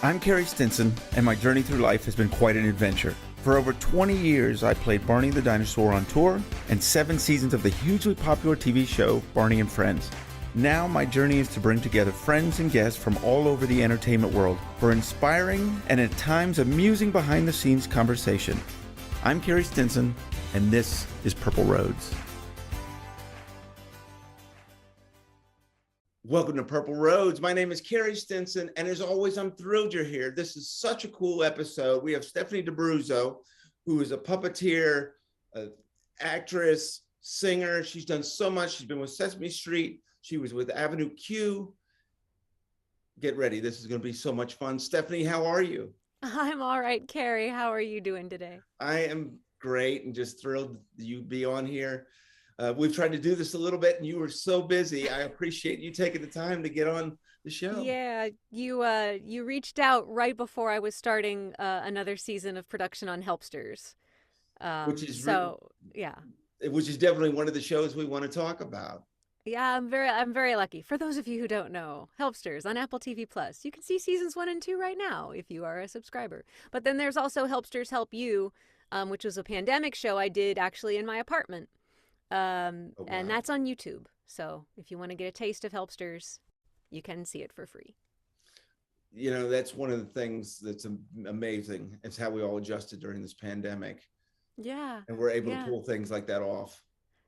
I'm Carey Stinson, and my journey through life has been quite an adventure. For over 20 years, I played Barney the Dinosaur on tour and 7 seasons of the hugely popular TV show Barney and Friends. Now my journey is to bring together friends and guests from all over the entertainment world for inspiring and at times amusing behind-the-scenes conversation. I'm Carey Stinson, and this is Purple Roads. Welcome to Purple Roads. My name is Carey Stinson, and as always, I'm thrilled you're here. This is such a cool episode. We have Stephanie Abruzzo, who is a puppeteer, an actress, singer. She's done so much. She's been with Sesame Street. She was with Avenue Q. Get ready. This is going to be so much fun. Stephanie, how are you? I'm all right, Carey. How are you doing today? I am great and just thrilled you be on here. We've tried to do this a little bit, and you were so busy. I appreciate you taking the time to get on the show. Yeah, you reached out right before I was starting another season of production on Helpsters. Which is definitely one of the shows we want to talk about. Yeah, I'm very lucky. For those of you who don't know, Helpsters on Apple TV Plus. You can see seasons 1 and 2 right now if you are a subscriber. But then there's also Helpsters Help You, which was a pandemic show I did actually in my apartment. And that's on YouTube. So if you want to get a taste of Helpsters, you can see it for free. You know, that's one of the things that's amazing. It's how we all adjusted during this pandemic. Yeah. And we're able to pull things like that off.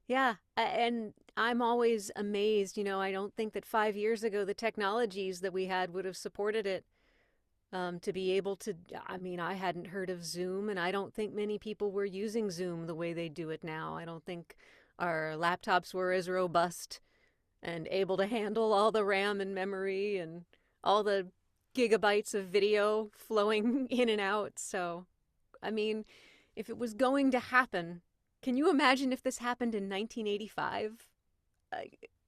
Yeah. And I'm always amazed. You know, I don't think that 5 years ago, the technologies that we had would have supported it. To be able to, I mean, I hadn't heard of Zoom, and I don't think many people were using Zoom the way they do it now. I don't think our laptops were as robust and able to handle all the RAM and memory and all the gigabytes of video flowing in and out. So, I mean, if it was going to happen, can you imagine if this happened in 1985?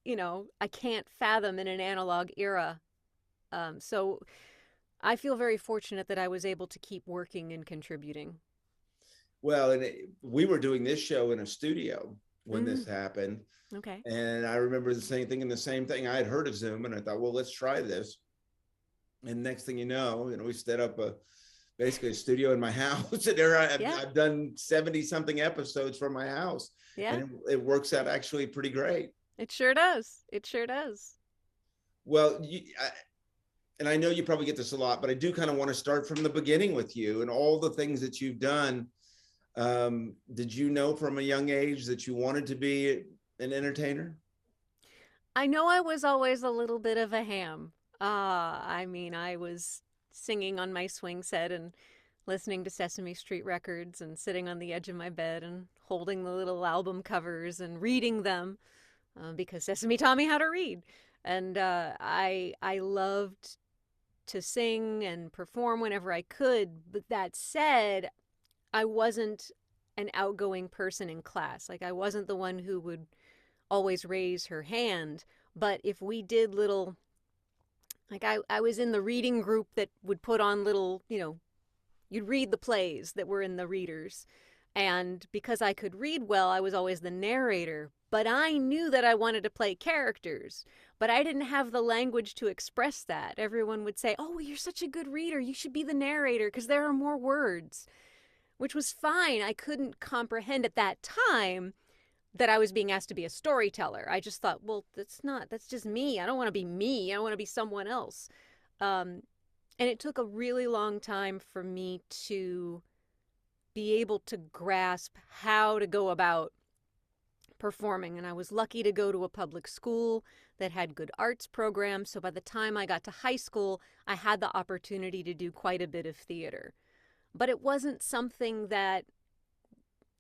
You know, I can't fathom in an analog era. So I feel very fortunate that I was able to keep working and contributing. Well, and we were doing this show in a studio when this happened. Okay. And I remember thinking the same thing. I had heard of Zoom, and I thought, well, let's try this. And next thing you know, we set up basically a studio in my house. And there I've done 70 something episodes from my house. Yeah. And it works out actually pretty great. It sure does. It sure does. Well, and I know you probably get this a lot, but I do kind of want to start from the beginning with you and all the things that you've done. Did you know from a young age that you wanted to be an entertainer? I know I was always a little bit of a ham. I mean, I was singing on my swing set and listening to Sesame Street records and sitting on the edge of my bed and holding the little album covers and reading them because Sesame taught me how to read. And I loved to sing and perform whenever I could. But that said, I wasn't an outgoing person in class. Like, I wasn't the one who would always raise her hand. But if we did little, like I was in the reading group that would put on little, you'd read the plays that were in the readers. And because I could read well, I was always the narrator. But I knew that I wanted to play characters, but I didn't have the language to express that. Everyone would say, oh, you're such a good reader. You should be the narrator because there are more words, which was fine. I couldn't comprehend at that time that I was being asked to be a storyteller. I just thought, well, that's just me. I don't want to be me. I want to be someone else. And it took a really long time for me to be able to grasp how to go about performing. And I was lucky to go to a public school that had good arts programs. So by the time I got to high school, I had the opportunity to do quite a bit of theater. But it wasn't something that,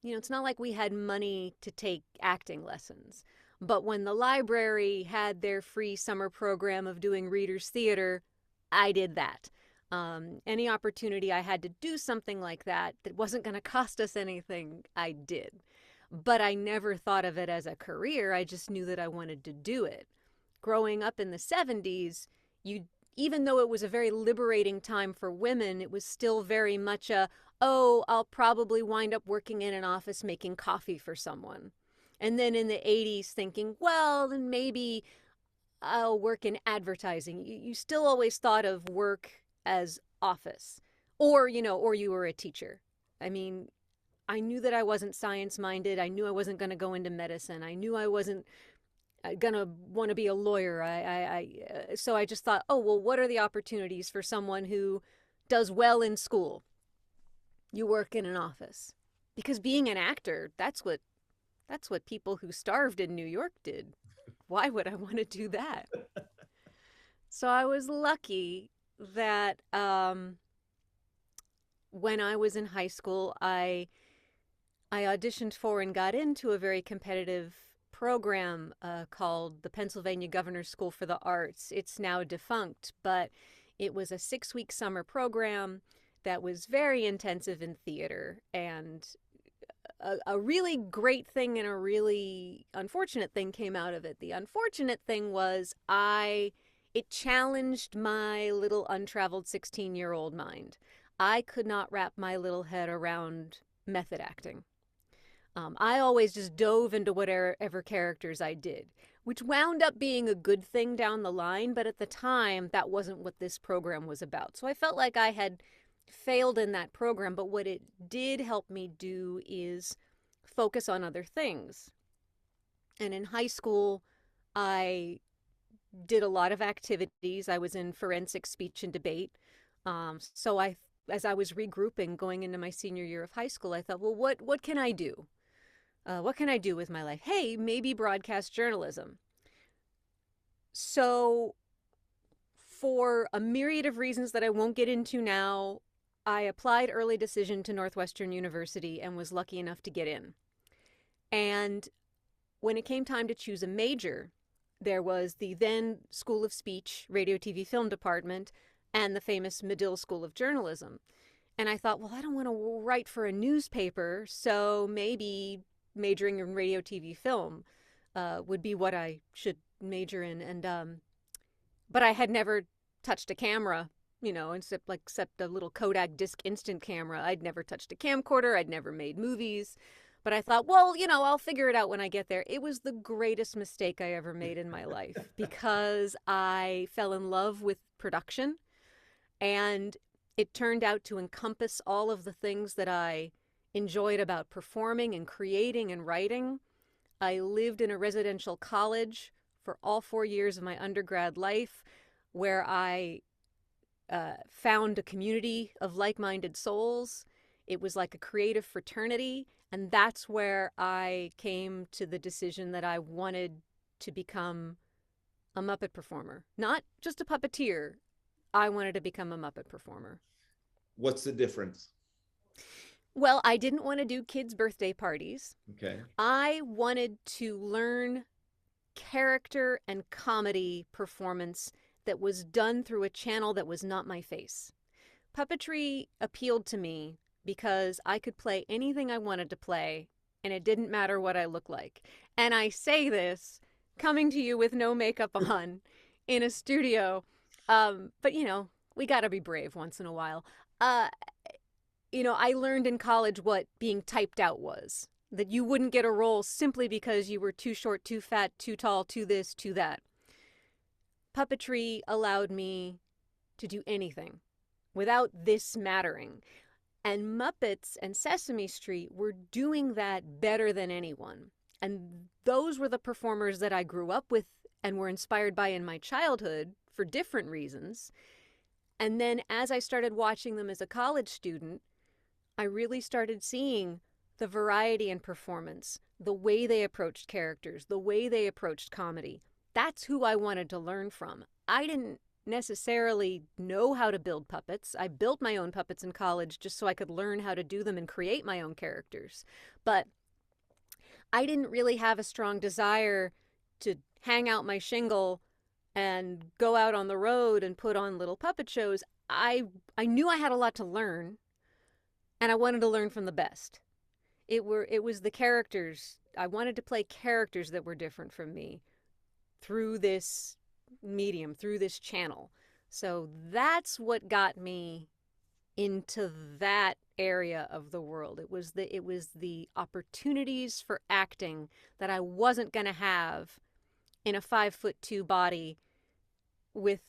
it's not like we had money to take acting lessons. But when the library had their free summer program of doing readers theater, I did that. Any opportunity I had to do something like that wasn't going to cost us anything, I did. But I never thought of it as a career. I just knew that I wanted to do it. Growing up in the 70s, even though it was a very liberating time for women, it was still very much I'll probably wind up working in an office making coffee for someone. And then in the 80s thinking, well, then maybe I'll work in advertising. You still always thought of work as office, or, or you were a teacher. I mean, I knew that I wasn't science-minded. I knew I wasn't going to go into medicine. I knew I wasn't going to want to be a lawyer. So I just thought, oh, well, what are the opportunities for someone who does well in school? You work in an office. Because being an actor, that's what people who starved in New York did. Why would I want to do that? So I was lucky that when I was in high school, I auditioned for and got into a very competitive program called the Pennsylvania Governor's School for the Arts. It's now defunct, but it was a 6-week summer program that was very intensive in theater, and a really great thing and a really unfortunate thing came out of it. The unfortunate thing was it challenged my little untraveled 16-year-old mind. I could not wrap my little head around method acting. I always just dove into whatever characters I did, which wound up being a good thing down the line, but at the time, that wasn't what this program was about. So I felt like I had failed in that program, but what it did help me do is focus on other things. And in high school, I did a lot of activities. I was in forensic speech and debate. So as I was regrouping going into my senior year of high school, I thought, well, what can I do? What can I do with my life? Hey, maybe broadcast journalism. So for a myriad of reasons that I won't get into now, I applied early decision to Northwestern University and was lucky enough to get in. And when it came time to choose a major, there was the then School of Speech, Radio, TV, Film department, and the famous Medill School of Journalism. And I thought, well, I don't want to write for a newspaper, so maybe majoring in radio, TV, film would be what I should major in. And but I had never touched a camera, except a little Kodak disc instant camera. I'd never touched a camcorder. I'd never made movies. But I thought, well, I'll figure it out when I get there. It was the greatest mistake I ever made in my life because I fell in love with production, and it turned out to encompass all of the things that I enjoyed about performing and creating and writing. I lived in a residential college for all 4 years of my undergrad life, where I found a community of like-minded souls. It was like a creative fraternity, and that's where I came to the decision that I wanted to become a Muppet performer. Not just a puppeteer. I wanted to become a Muppet performer. What's the difference? Well, I didn't want to do kids' birthday parties. Okay. I wanted to learn character and comedy performance that was done through a channel that was not my face. Puppetry appealed to me because I could play anything I wanted to play, and it didn't matter what I looked like. And I say this coming to you with no makeup on in a studio, but we got to be brave once in a while. I learned in college what being typed out was, that you wouldn't get a role simply because you were too short, too fat, too tall, too this, too that. Puppetry allowed me to do anything without this mattering. And Muppets and Sesame Street were doing that better than anyone. And those were the performers that I grew up with and were inspired by in my childhood for different reasons. And then as I started watching them as a college student, I really started seeing the variety in performance, the way they approached characters, the way they approached comedy. That's who I wanted to learn from. I didn't necessarily know how to build puppets. I built my own puppets in college just so I could learn how to do them and create my own characters. But I didn't really have a strong desire to hang out my shingle and go out on the road and put on little puppet shows. I knew I had a lot to learn, and I wanted to learn from the best. It was the characters. I wanted to play characters that were different from me through this medium, through this channel. So that's what got me into that area of the world. It was the opportunities for acting that I wasn't going to have in a 5'2" body with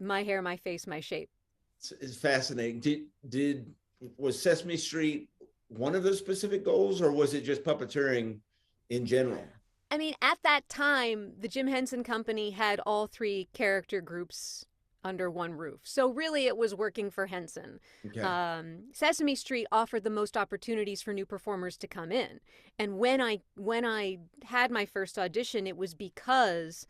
my hair, my face, my shape. It's fascinating. Was Sesame Street one of those specific goals, or was it just puppeteering in general? I mean, at that time, the Jim Henson Company had all three character groups under one roof. So really it was working for Henson. Okay. Sesame Street offered the most opportunities for new performers to come in. And when I had my first audition, it was because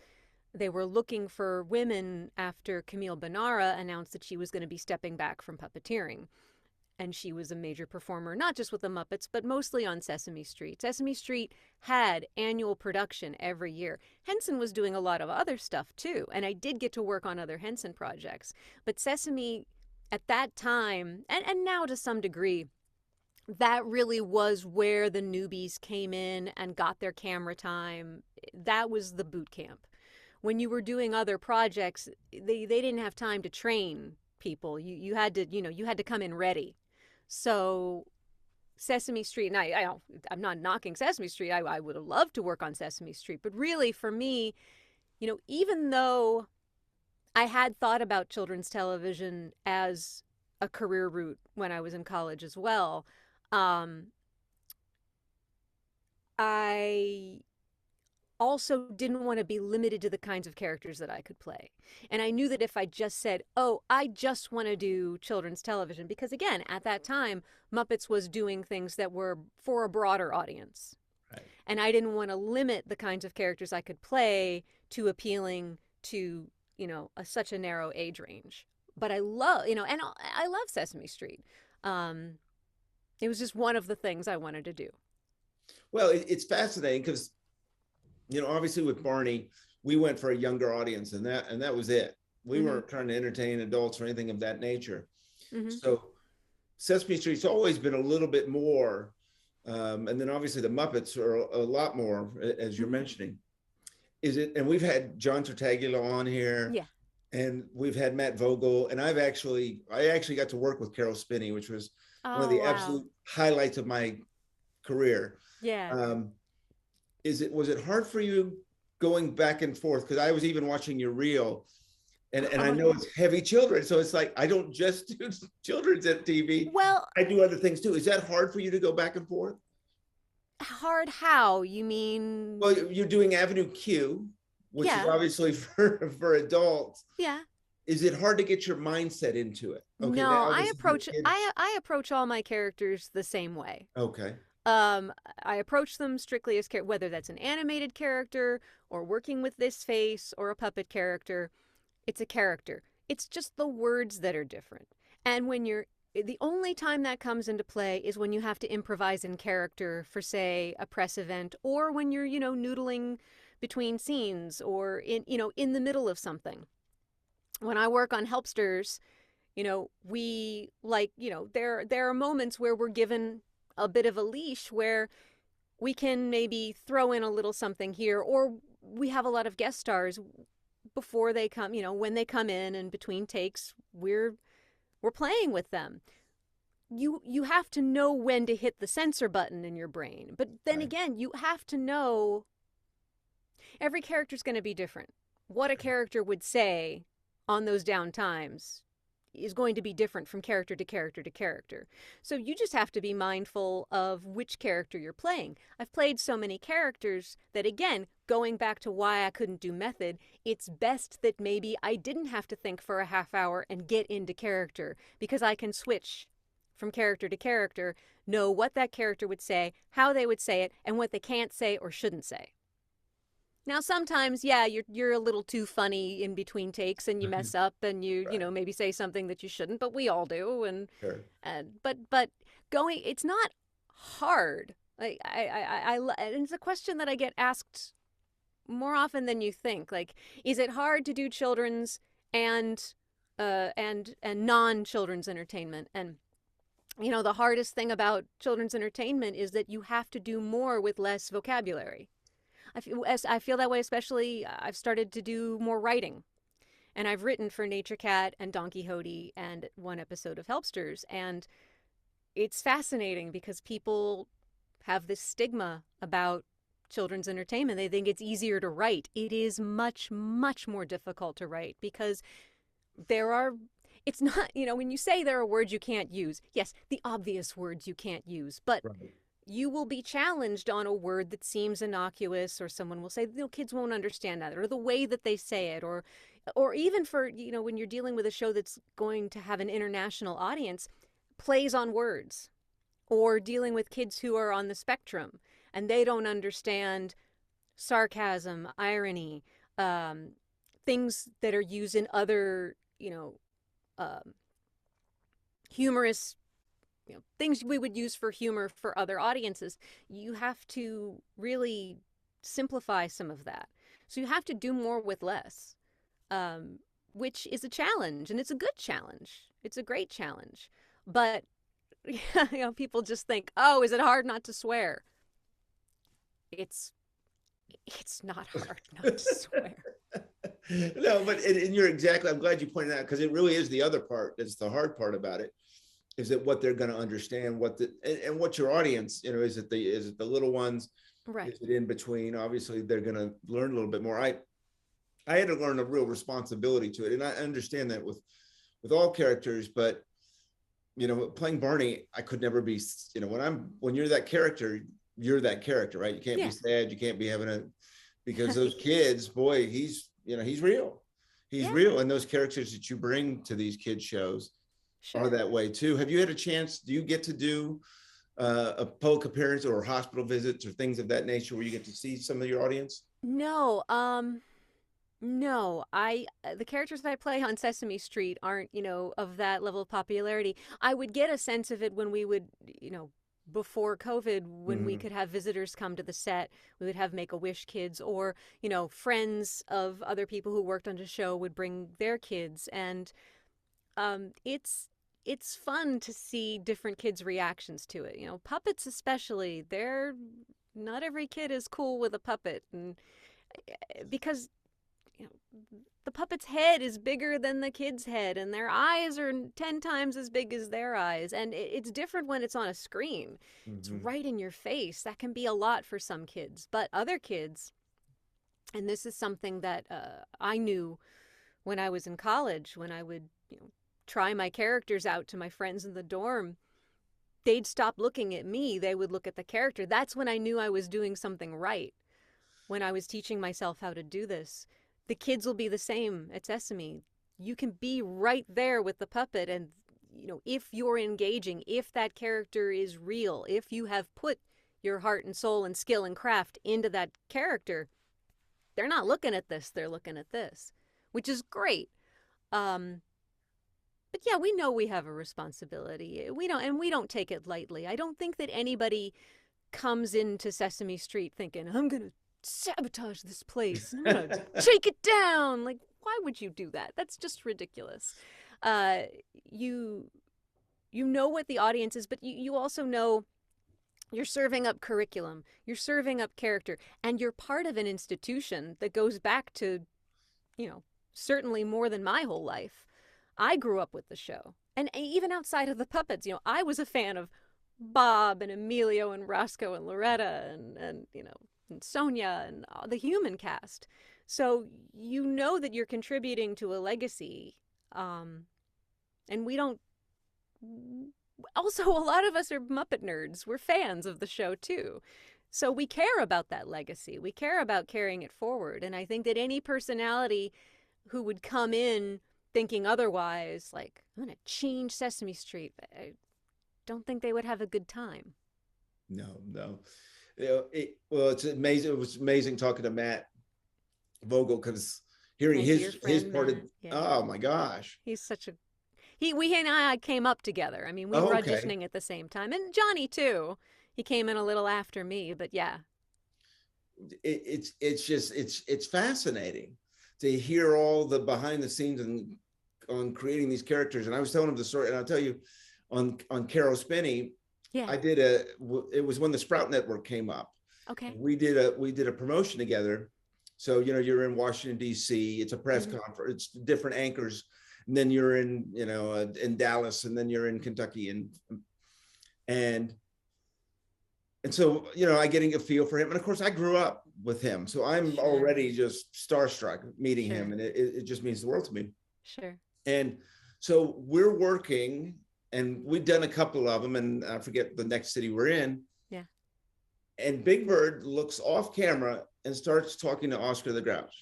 they were looking for women after Camille Benara announced that she was going to be stepping back from puppeteering. And she was a major performer, not just with the Muppets, but mostly on Sesame Street. Sesame Street had annual production every year. Henson was doing a lot of other stuff too, and I did get to work on other Henson projects. But Sesame, at that time, and now to some degree, that really was where the newbies came in and got their camera time. That was the boot camp. When you were doing other projects, they didn't have time to train people. You had to come in ready. So Sesame Street, and I'm not knocking Sesame Street. I would have loved to work on Sesame Street. But really, for me, even though I had thought about children's television as a career route when I was in college as well, I also didn't want to be limited to the kinds of characters that I could play. And I knew that if I just said, oh, I just want to do children's television, because again, at that time, Muppets was doing things that were for a broader audience. Right. And I didn't want to limit the kinds of characters I could play to appealing to, such a narrow age range. But I love, and I love Sesame Street. It was just one of the things I wanted to do. Well, it's fascinating because obviously with Barney, we went for a younger audience, and that was it. We weren't trying to entertain adults or anything of that nature. Mm-hmm. So Sesame Street's always been a little bit more, and then obviously the Muppets are a lot more, as you're mentioning. And we've had John Tartaglia on here, yeah, and we've had Matt Vogel, and I actually got to work with Carol Spinney, which was one of the absolute highlights of my career. Yeah. Was it hard for you going back and forth? Because I was even watching your reel, and I know it's heavy children, so it's like I don't just do children's at TV. Well, I do other things too. Is that hard for you to go back and forth? Hard how? You mean? Well, you're doing Avenue Q, which is obviously for adults. Yeah. Is it hard to get your mindset into it? Okay, no, I approach all my characters the same way. Okay. I approach them strictly as whether that's an animated character or working with this face or a puppet character, it's a character. It's just the words that are different. And the only time that comes into play is when you have to improvise in character for, say, a press event, or when you're, noodling between scenes or in the middle of something. When I work on Helpsters, there are moments where we're given a bit of a leash where we can maybe throw in a little something here, or we have a lot of guest stars before they come, when they come in and between takes, we're playing with them. You have to know when to hit the censor button in your brain. But then again, you have to know every character's going to be different. What a character would say on those down times is going to be different from character to character to character. So you just have to be mindful of which character you're playing. I've played so many characters that, again, going back to why I couldn't do method, it's best that maybe I didn't have to think for a half hour and get into character, because I can switch from character to character, know what that character would say, how they would say it, and what they can't say or shouldn't say. Now, sometimes, you're a little too funny in between takes, and you mess up, and you maybe say something that you shouldn't, but we all do. And sure. But going, it's not hard. Like and it's a question that I get asked more often than you think. Like, is it hard to do children's and non-children's entertainment? And the hardest thing about children's entertainment is that you have to do more with less vocabulary. I feel that way, especially I've started to do more writing. And I've written for Nature Cat and Don Quixote and one episode of Helpsters. And it's fascinating because people have this stigma about children's entertainment. They think it's easier to write. It is much, much more difficult to write because it's not, when you say there are words you can't use, yes, the obvious words you can't use, but Right. you will be challenged on a word that seems innocuous, or someone will say, kids won't understand that, or the way that they say it, or even for, when you're dealing with a show that's going to have an international audience, plays on words, or dealing with kids who are on the spectrum and they don't understand sarcasm, irony, things that are used in other, humorous, things we would use for humor for other audiences. You have to really simplify some of that. So you have to do more with less, which is a challenge, and it's a good challenge. It's a great challenge. But, people just think, oh, is it hard not to swear? It's not hard not to swear. No, but and you're exactly, I'm glad you pointed out, because it really is the other part that's the hard part about it, is that what they're going to understand, and what your audience, is it the little ones, right? Is it in between? Obviously they're going to learn a little bit more. I had to learn a real responsibility to it, and I understand that with all characters, but playing Barney, I could never be, when you're that character, right? You can't be sad, you can't be having because those kids, boy, he's real. He's real. And those characters that you bring to these kids shows are that way too. Have you had a chance, do you get to do a public appearance or hospital visits or things of that nature where you get to see some of your audience? No, no, the characters that I play on Sesame Street aren't, of that level of popularity. I would get a sense of it when we would, before COVID, when we could have visitors come to the set. We would have Make-A-Wish kids, or, friends of other people who worked on the show would bring their kids. And it's fun to see different kids' reactions to it. Puppets especially, not every kid is cool with a puppet. And because the puppet's head is bigger than the kid's head, and their eyes are 10 times as big as their eyes, and it's different when it's on a screen. It's right in your face. That can be a lot for some kids, but other kids, and this is something that I knew when I was in college, when I would try my characters out to my friends in the dorm, they'd stop looking at me, they would look at the character. That's when I knew I was doing something right, when I was teaching myself how to do this. The kids will be the same at Sesame. You can be right there with the puppet, and if you're engaging, if that character is real, if you have put your heart and soul and skill and craft into that character, they're not looking at this, they're looking at this, which is great. But yeah, we know we have a responsibility. We don't take it lightly. I don't think that anybody comes into Sesame Street thinking, I'm going to sabotage this place, I'm gonna take it down. Like, why would you do that? That's just ridiculous. You know what the audience is, but you also know you're serving up curriculum, you're serving up character, and you're part of an institution that goes back to, certainly more than my whole life. I grew up with the show, and even outside of the puppets, I was a fan of Bob and Emilio and Roscoe and Loretta and Sonia and the human cast. So that you're contributing to a legacy. And we don't... Also, a lot of us are Muppet nerds. We're fans of the show, too. So we care about that legacy. We care about carrying it forward. And I think that any personality who would come in thinking otherwise, like, I'm going to change Sesame Street, I don't think they would have a good time. No. It's amazing. It was amazing talking to Matt Vogel, because hearing his part of, oh my gosh, he's such a he and I came up together. I mean, we were auditioning at the same time, and Johnny too. He came in a little after me, but yeah, it's fascinating to hear all the behind the scenes and on creating these characters. And I was telling him the story, and I'll tell you, on Carol Spinney. Yeah. It was when the Sprout Network came up. Okay. We did a promotion together. So, you're in Washington, D.C. It's a press conference. It's different anchors. And then you're in, in Dallas, and then you're in Kentucky. And so, I getting a feel for him. And of course, I grew up with him. So I'm already just starstruck meeting him. And it just means the world to me. Sure. And So we're working, and we've done a couple of them, and I forget the next city we're in. Yeah. And Big Bird looks off camera and starts talking to Oscar the Grouch,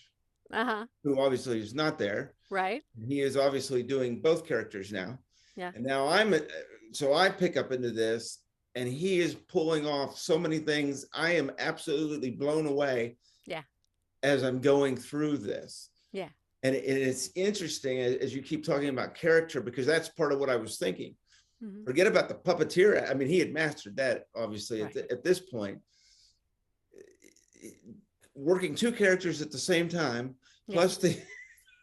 who obviously is not there. Right. He is obviously doing both characters now. Yeah. And now so I pick up into this, and he is pulling off so many things. I am absolutely blown away. Yeah. As I'm going through this. Yeah. And it's interesting as you keep talking about character, because that's part of what I was thinking. Mm-hmm. Forget about the puppeteer. I mean, he had mastered that, obviously, right. at this point. Working two characters at the same time, plus the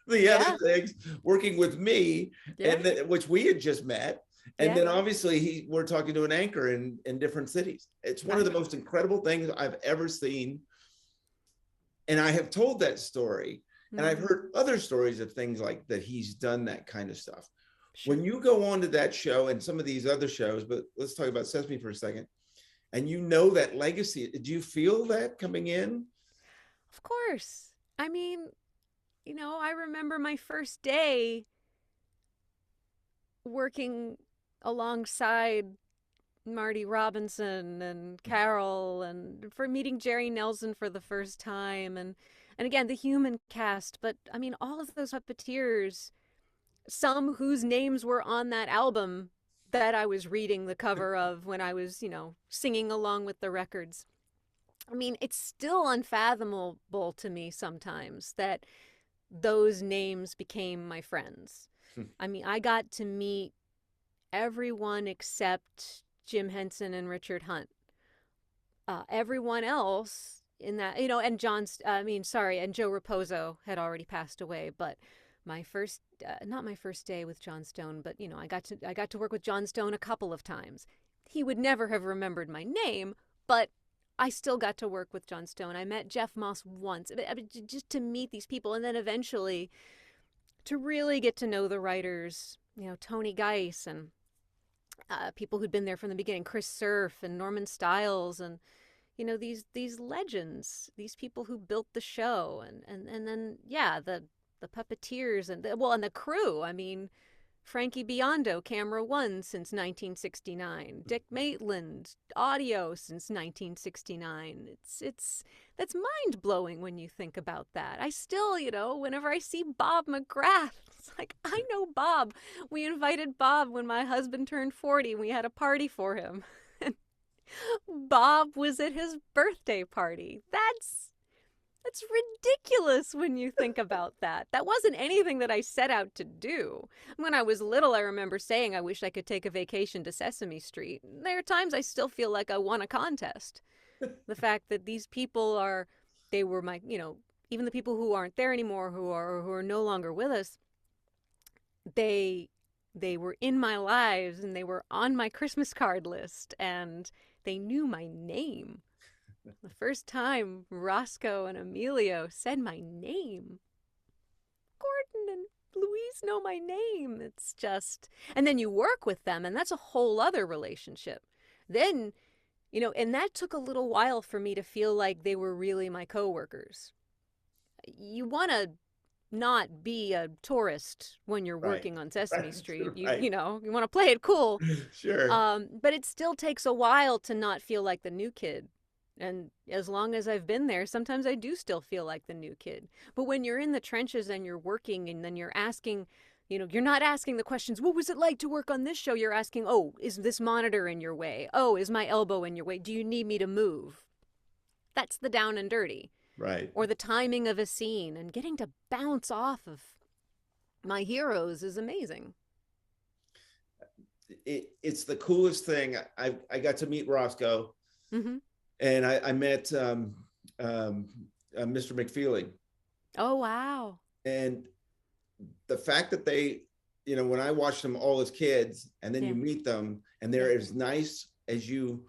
other things, working with me, and which we had just met. And then obviously we're talking to an anchor in different cities. It's one of the most incredible things I've ever seen. And I have told that story, and I've heard other stories of things like that. He's done that kind of stuff. Sure. When you go on to that show and some of these other shows, but let's talk about Sesame for a second, and you know that legacy, do you feel that coming in? Of course. I mean, I remember my first day working alongside Marty Robinson and Carol, and for meeting Jerry Nelson for the first time, and again the human cast. But I mean, all of those puppeteers, some whose names were on that album that I was reading the cover of when I was, singing along with the records. I mean, it's still unfathomable to me sometimes that those names became my friends. I mean, I got to meet everyone except Jim Henson and Richard Hunt. Everyone else in that, and and Joe Raposo had already passed away. But my first, not my first day with John Stone, but I got to work with John Stone a couple of times. He would never have remembered my name, but I still got to work with John Stone. I met Jeff Moss once, just to meet these people, and then eventually to really get to know the writers, Tony Geis and people who'd been there from the beginning, Chris Surf and Norman Stiles, and these legends, these people who built the show, and then the puppeteers and the crew. I mean, Frankie Biondo, Camera One since 1969. Dick Maitland, audio since 1969. That's mind blowing when you think about that. I still, whenever I see Bob McGrath, it's like, I know Bob. We invited Bob when my husband turned 40. We had a party for him. And Bob was at his birthday party. That's ridiculous when you think about that. That wasn't anything that I set out to do. When I was little, I remember saying I wish I could take a vacation to Sesame Street. There are times I still feel like I won a contest. The fact that these people they were my, even the people who aren't there anymore, who are no longer with us, they were in my lives, and they were on my Christmas card list, and they knew my name. The first time Roscoe and Emilio said my name, Gordon and Louise know my name. It's just, and then you work with them, and that's a whole other relationship. Then, and that took a little while for me to feel like they were really my coworkers. You want to not be a tourist when you're working on Sesame Street. You want to play it cool. Sure. But it still takes a while to not feel like the new kid. And as long as I've been there, sometimes I do still feel like the new kid. But when you're in the trenches and you're working, and then you're asking, you're not asking the questions, what was it like to work on this show? You're asking, oh, is this monitor in your way? Oh, is my elbow in your way? Do you need me to move? That's the down and dirty. Right. Or the timing of a scene, and getting to bounce off of my heroes is amazing. It's the coolest thing. I got to meet Roscoe. Mm-hmm. And I met Mr. McFeely. Oh, wow. And the fact that they, when I watched them all as kids, and then you meet them, and they're as nice as you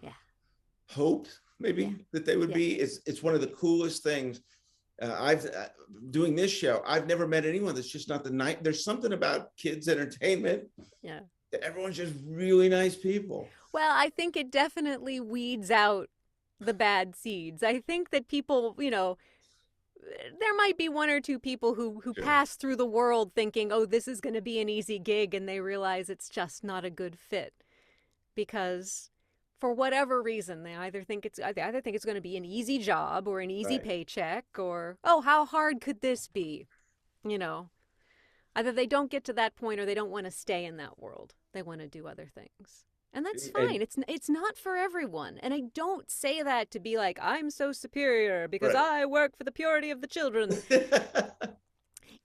hoped maybe that they would be, it's one of the coolest things. Doing this show, I've never met anyone that's just not the night. There's something about kids' entertainment. Yeah. That everyone's just really nice people. Well, I think it definitely weeds out the bad seeds. I think that people, there might be one or two people who Sure. pass through the world thinking, oh, this is going to be an easy gig, and they realize it's just not a good fit because for whatever reason they either think it's going to be an easy job or an easy Right. paycheck, or oh, how hard could this be? You know, either they don't get to that point or they don't want to stay in that world. They want to do other things. And that's fine. It's not for everyone. And I don't say that to be like, I'm so superior because Right. I work for the purity of the children.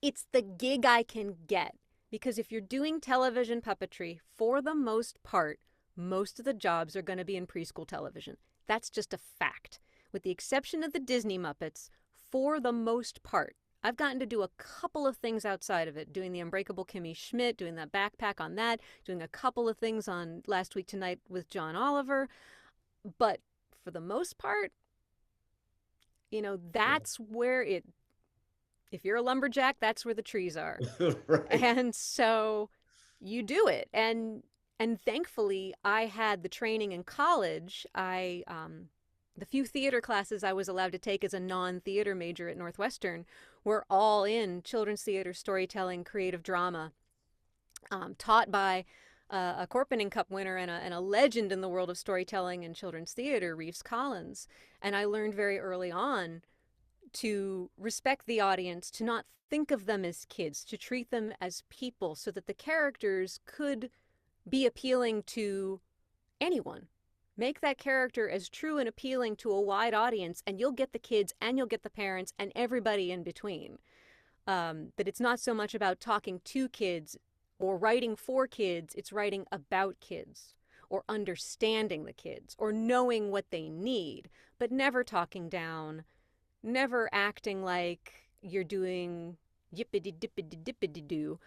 It's the gig I can get. Because if you're doing television puppetry, for the most part, most of the jobs are going to be in preschool television. That's just a fact. With the exception of the Disney Muppets, for the most part, I've gotten to do a couple of things outside of it, doing the Unbreakable Kimmy Schmidt, doing that backpack on that, doing a couple of things on Last Week Tonight with John Oliver. But for the most part, that's where if you're a lumberjack, that's where the trees are. Right. And so you do it. And thankfully, I had the training in college. The few theater classes I was allowed to take as a non-theater major at Northwestern were all in children's theater, storytelling, creative drama, taught by a Corponing Cup winner and a legend in the world of storytelling and children's theater, Reeves Collins. And I learned very early on to respect the audience, to not think of them as kids, to treat them as people so that the characters could be appealing to anyone. Make that character as true and appealing to a wide audience, and you'll get the kids and you'll get the parents and everybody in between. That it's not so much about talking to kids or writing for kids, it's writing about kids or understanding the kids or knowing what they need, but never talking down, never acting like you're doing yippity-dippity-dippity-doo.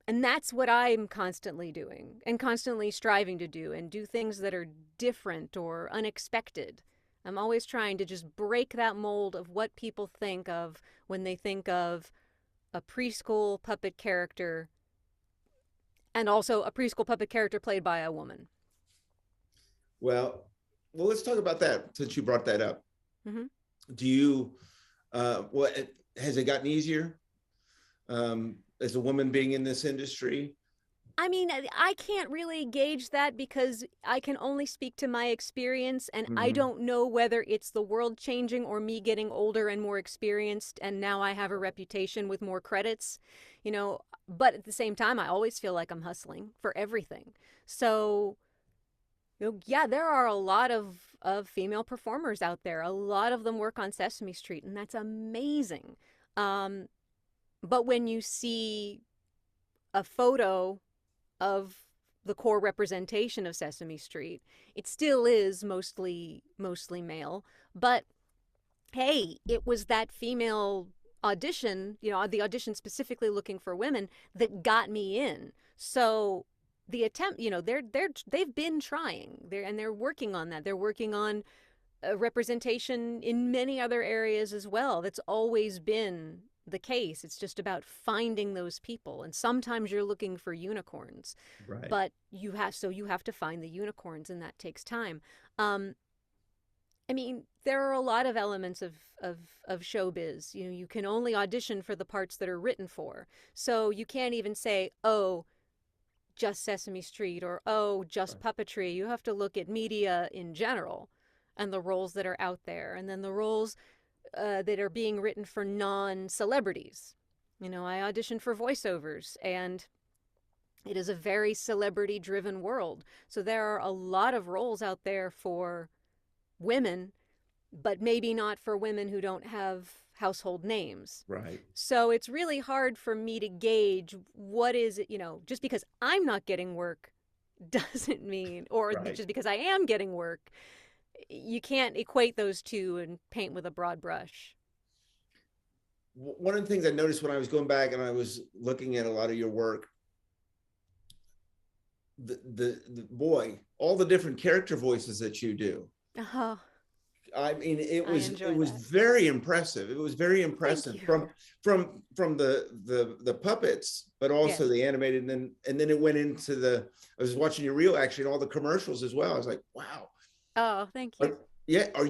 And that's what I'm constantly doing and constantly striving to do, and do things that are different or unexpected. I'm always trying to just break that mold of what people think of when they think of a preschool puppet character, and also a preschool puppet character played by a woman. Well, let's talk about that since you brought that up. Mm-hmm. Do you, has it gotten easier? As a woman being in this industry? I mean, I can't really gauge that because I can only speak to my experience, and I don't know whether it's the world changing or me getting older and more experienced, and now I have a reputation with more credits, but at the same time, I always feel like I'm hustling for everything. So, yeah, there are a lot of female performers out there. A lot of them work on Sesame Street, and that's amazing. But when you see a photo of the core representation of Sesame Street, it still is mostly male. But hey, it was that female audition, the audition specifically looking for women, that got me in. So the attempt, they've been trying, they're working on that. They're working on representation in many other areas as well. That's always been the case. It's just about finding those people, and sometimes you're looking for unicorns, Right. But you have to find the unicorns, and that takes time. I mean, there are a lot of elements of showbiz. You can only audition for the parts that are written for, so you can't even say, oh, just Sesame Street, or oh, just puppetry. You have to look at media in general and the roles that are out there, and then the roles that are being written for non-celebrities. I auditioned for voiceovers, and it is a very celebrity-driven world. So there are a lot of roles out there for women, but maybe not for women who don't have household names. Right. So it's really hard for me to gauge what is it, just because I'm not getting work doesn't mean, or just because I am getting work, you can't equate those two and paint with a broad brush. One of the things I noticed when I was going back and I was looking at a lot of your work, the boy, all the different character voices that you do. Oh, I mean, it was that. very impressive. It was very impressive from the puppets, but also the animated, and then it went into I was watching your reel actually, and all the commercials as well. I was like, wow. Oh, thank you. Yeah. Are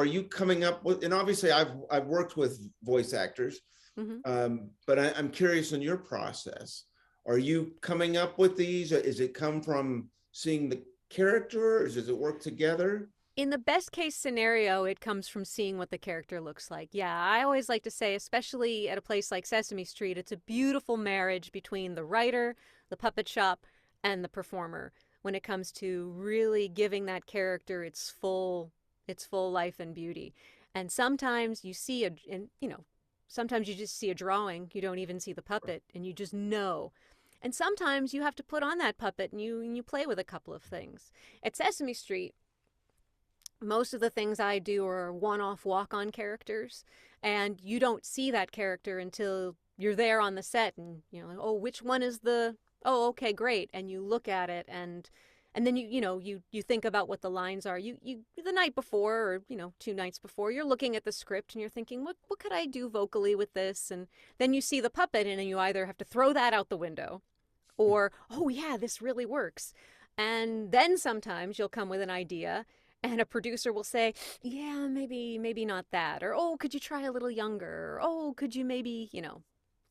you coming up with, and obviously I've worked with voice actors, but I'm curious in your process. Are you coming up with these? Or is it come from seeing the character, or does it work together? In the best case scenario, it comes from seeing what the character looks like. Yeah, I always like to say, especially at a place like Sesame Street, it's a beautiful marriage between the writer, the puppet shop, and the performer when it comes to really giving that character its full life and beauty. And sometimes you see sometimes you just see a drawing, you don't even see the puppet, and you just know. And sometimes you have to put on that puppet and you play with a couple of things. At Sesame Street, most of the things I do are one-off walk-on characters, and you don't see that character until you're there on the set, and like, oh, which one is the? Oh, okay, great, and you look at it, and then you think about what the lines are. You the night before, or 2 nights before, you're looking at the script and you're thinking, what could I do vocally with this? And then you see the puppet, and then you either have to throw that out the window, or oh yeah, this really works. And then sometimes you'll come with an idea and a producer will say, yeah, maybe not that. Or, oh, could you try a little younger? Or, oh, could you maybe,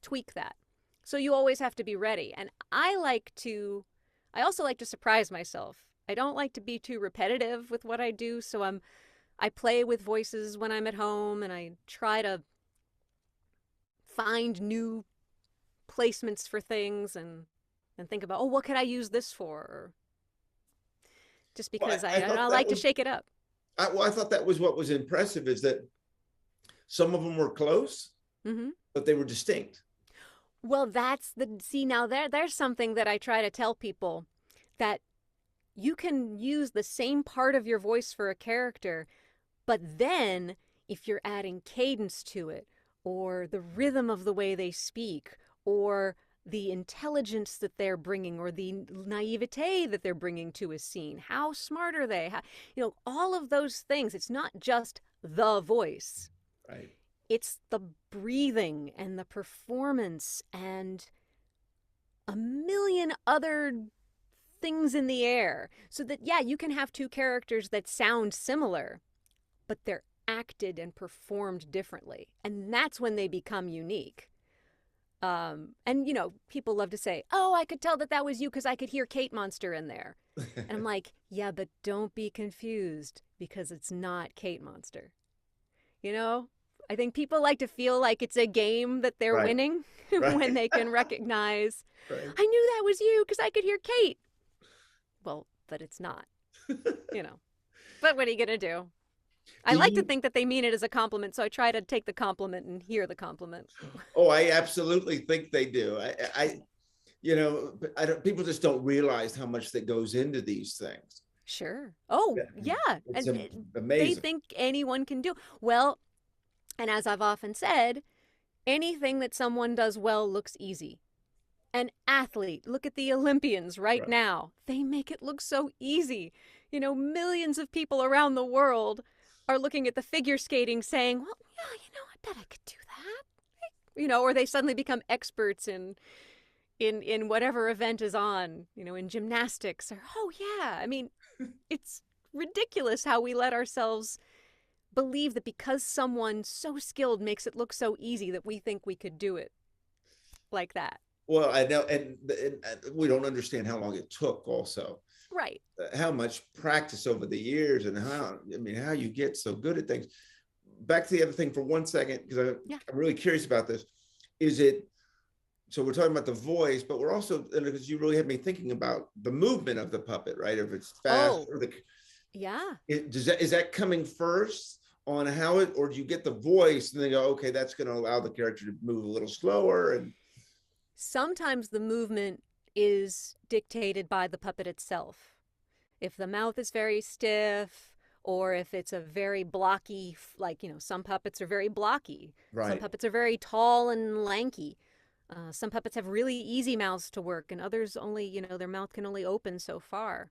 tweak that? So you always have to be ready. And I also like to surprise myself. I don't like to be too repetitive with what I do. So I play with voices when I'm at home, and I try to find new placements for things and think about, oh, what could I use this for? Or, just because I like to shake it up. I thought that was what was impressive, is that some of them were close, but they were distinct. Well, now there's something that I try to tell people, that you can use the same part of your voice for a character, but then if you're adding cadence to it, or the rhythm of the way they speak, or the intelligence that they're bringing, or the naivete that they're bringing to a scene. How smart are they? All of those things. It's not just the voice. Right. It's the breathing and the performance and a million other things in the air. So that, yeah, you can have two characters that sound similar, but they're acted and performed differently. And that's when they become unique. And people love to say, oh, I could tell that was you because I could hear Kate Monster in there. And I'm like, yeah, but don't be confused, because it's not Kate Monster. I think people like to feel like it's a game that they're winning when they can recognize, I knew that was you because I could hear Kate. Well, but it's not, But what are you going to do? I like to think that they mean it as a compliment, so I try to take the compliment and hear the compliment. Oh, I absolutely think they do. People just don't realize how much that goes into these things. Sure. Oh, yeah. It's and amazing. They think anyone can do. Well, and as I've often said, anything that someone does well looks easy. An athlete, look at the Olympians right now. They make it look so easy. Millions of people around the world are looking at the figure skating saying, well, yeah, I bet I could do that. Or they suddenly become experts in whatever event is on, in gymnastics, or, oh yeah. I mean, it's ridiculous how we let ourselves believe that because someone so skilled makes it look so easy that we think we could do it like that. Well, I know, and we don't understand how long it took also. Right. How much practice over the years, and how you get so good at things. Back to the other thing for 1 second, because I'm really curious about this. So we're talking about the voice, but we're also, because you really had me thinking about the movement of the puppet, right? If it's fast or is that coming first on how it, or do you get the voice and then go, okay, that's going to allow the character to move a little slower? And sometimes the movement is dictated by the puppet itself. If the mouth is very stiff, or if it's a very blocky, some puppets are very blocky. Right. Some puppets are very tall and lanky. Some puppets have really easy mouths to work, and others only, their mouth can only open so far.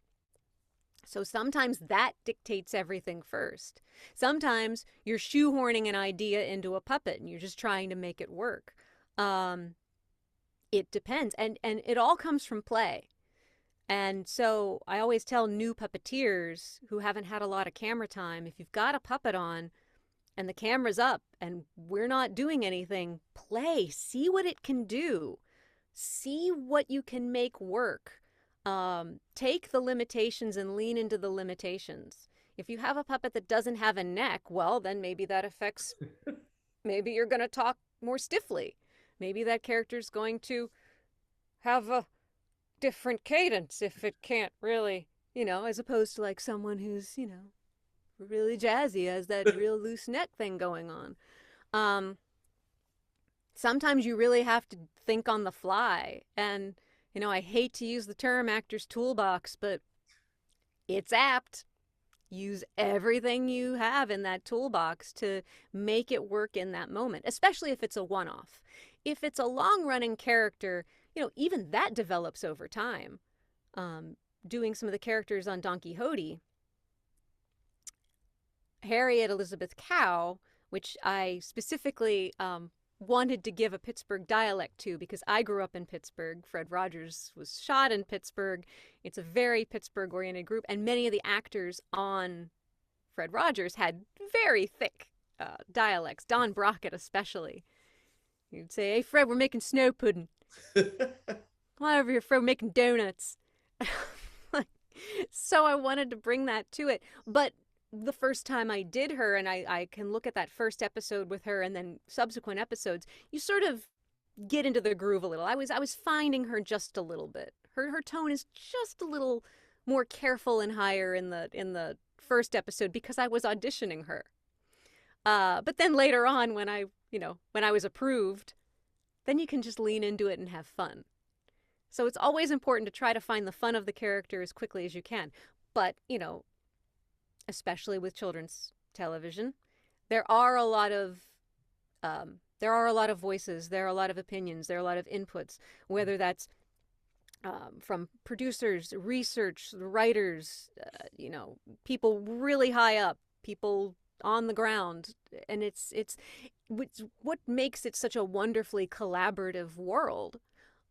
So sometimes that dictates everything first. Sometimes you're shoehorning an idea into a puppet and you're just trying to make it work. It depends. And it all comes from play. And so I always tell new puppeteers who haven't had a lot of camera time, if you've got a puppet on and the camera's up and we're not doing anything, play, see what it can do, see what you can make work. Take the limitations and lean into the limitations. If you have a puppet that doesn't have a neck, well, then maybe that affects, maybe you're going to talk more stiffly. Maybe that character's going to have a different cadence if it can't really, as opposed to like someone who's, really jazzy, has that real loose neck thing going on. Sometimes you really have to think on the fly. And, I hate to use the term actor's toolbox, but it's apt. Use everything you have in that toolbox to make it work in that moment, especially if it's a one-off. If it's a long-running character, even that develops over time. Doing some of the characters on Don Quixote, Harriet Elizabeth Cow, which I specifically wanted to give a Pittsburgh dialect to because I grew up in Pittsburgh. Fred Rogers was shot in Pittsburgh. It's a very Pittsburgh-oriented group, and many of the actors on Fred Rogers had very thick dialects, Don Brockett especially. You'd say, "Hey, Fred, we're making snow pudding." "Come on over here, Fred, we're making donuts." So I wanted to bring that to it. But the first time I did her, and I can look at that first episode with her and then subsequent episodes, you sort of get into the groove a little. I was finding her just a little bit. Her tone is just a little more careful and higher in the first episode because I was auditioning her. But then later on, when I was approved, then you can just lean into it and have fun. So it's always important to try to find the fun of the character as quickly as you can. But, especially with children's television, there are a lot of voices, there are a lot of opinions, there are a lot of inputs, whether that's from producers, research, writers, people really high up, people on the ground, and it's what makes it such a wonderfully collaborative world.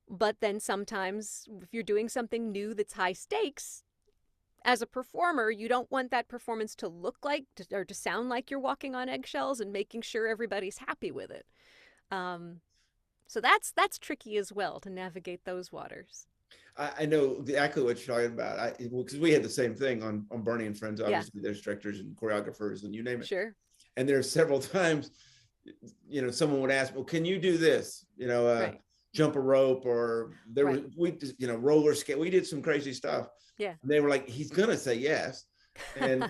But then sometimes if you're doing something new that's high stakes, as a performer, you don't want that performance to look like or to sound like you're walking on eggshells and making sure everybody's happy with it. So that's tricky as well, to navigate those waters. I know exactly what you're talking about. Because we had the same thing on Barney and Friends. Obviously, there's directors and choreographers and you name it. Sure. And there's several times, someone would ask, "Well, can you do this?" Right. Jump a rope, or there was roller skate. We did some crazy stuff. Yeah. And they were like, "He's gonna say yes," and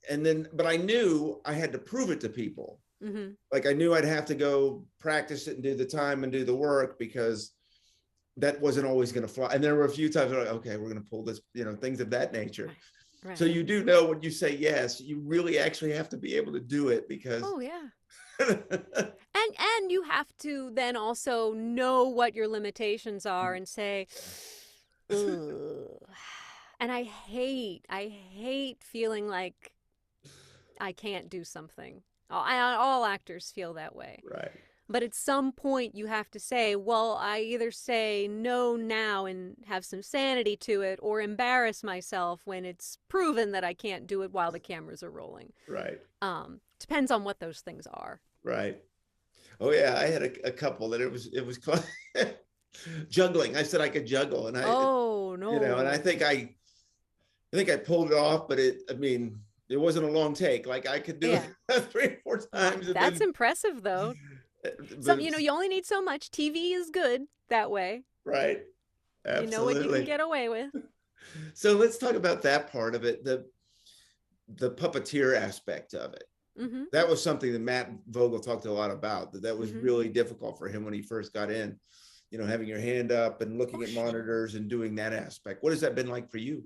then, but I knew I had to prove it to people. Mm-hmm. Like I knew I'd have to go practice it and do the time and do the work because that wasn't always going to fly. And there were a few times where, okay, we're going to pull this, things of that nature. Right. So you do know when you say yes, you really actually have to be able to do it because. Oh yeah. and you have to then also know what your limitations are and say, ugh. And I hate feeling like I can't do something. All actors feel that way. Right. But at some point you have to say, well, I either say no now and have some sanity to it, or embarrass myself when it's proven that I can't do it while the cameras are rolling. Right. Depends on what those things are. Right. Oh yeah, I had a couple that it was called juggling. I said I could juggle, and and I think I pulled it off, but it wasn't a long take. Like I could do it 3 or 4 times. That's impressive though. You only need so much. TV is good that way. Right. Absolutely. You know what you can get away with. So let's talk about that part of it, the puppeteer aspect of it. Mm-hmm. That was something that Matt Vogel talked a lot about, that was mm-hmm. really difficult for him when he first got in, having your hand up and looking at monitors and doing that aspect. What has that been like for you?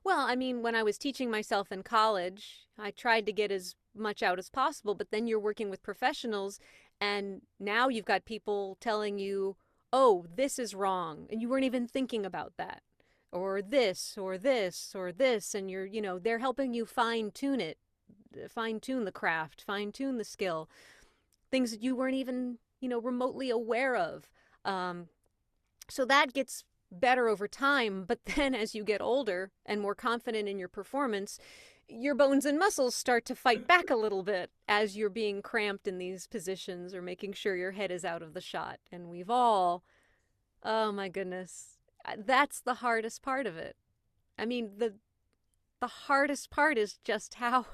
Well, when I was teaching myself in college, I tried to get as much out as possible, but then you're working with professionals, and now you've got people telling you, oh, this is wrong, and you weren't even thinking about that, or this, or this, or this, and they're helping you fine-tune the craft, fine-tune the skill, things that you weren't even, remotely aware of. So that gets better over time, but then as you get older and more confident in your performance, your bones and muscles start to fight back a little bit as you're being cramped in these positions or making sure your head is out of the shot. And we've all, oh my goodness, that's the hardest part of it. I mean, the hardest part is just how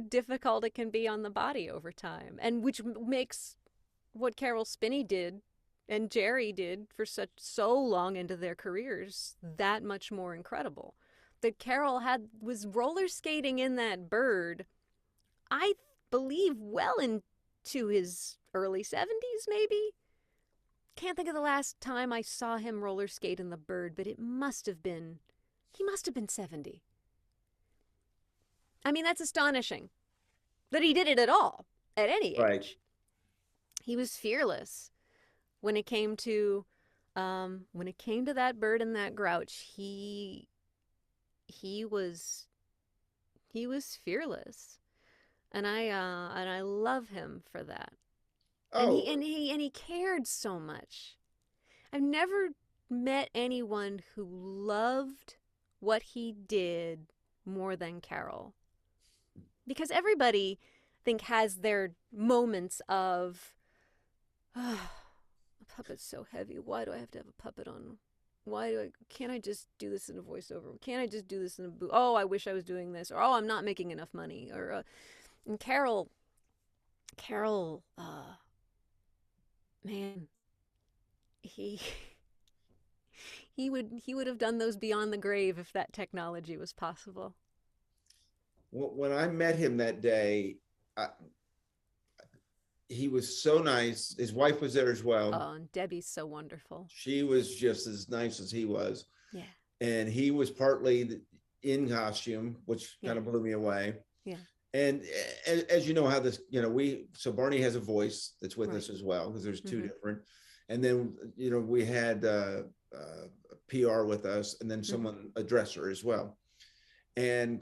difficult it can be on the body over time, and which makes what Carol Spinney did and Jerry did for so long into their careers that much more incredible. That Carol was roller skating in that bird, I believe, well into his early 70s, maybe. Can't think of the last time I saw him roller skate in the bird, but he must have been 70. I mean, that's astonishing that he did it at all, at any age. Right. He was fearless when it came to that bird and that grouch. He was fearless, and I love him for that. Oh. And he cared so much. I've never met anyone who loved what he did more than Carol. Because everybody, I think, has their moments of, oh, a puppet's so heavy. Why do I have to have a puppet on? Can't I just do this in a voiceover? Can't I just do this in a booth? Oh, I wish I was doing this. Or, oh, I'm not making enough money. Or, and Carol, man, he would have done those beyond the grave if that technology was possible. When I met him that day, he was so nice. His wife was there as well. Oh, and Debbie's so wonderful. She was just as nice as he was. Yeah. And he was partly in costume, which kind of blew me away. Yeah. And as you know how this, so Barney has a voice that's with us as well, because there's two different. And then, we had PR with us, and then someone, a dresser as well. And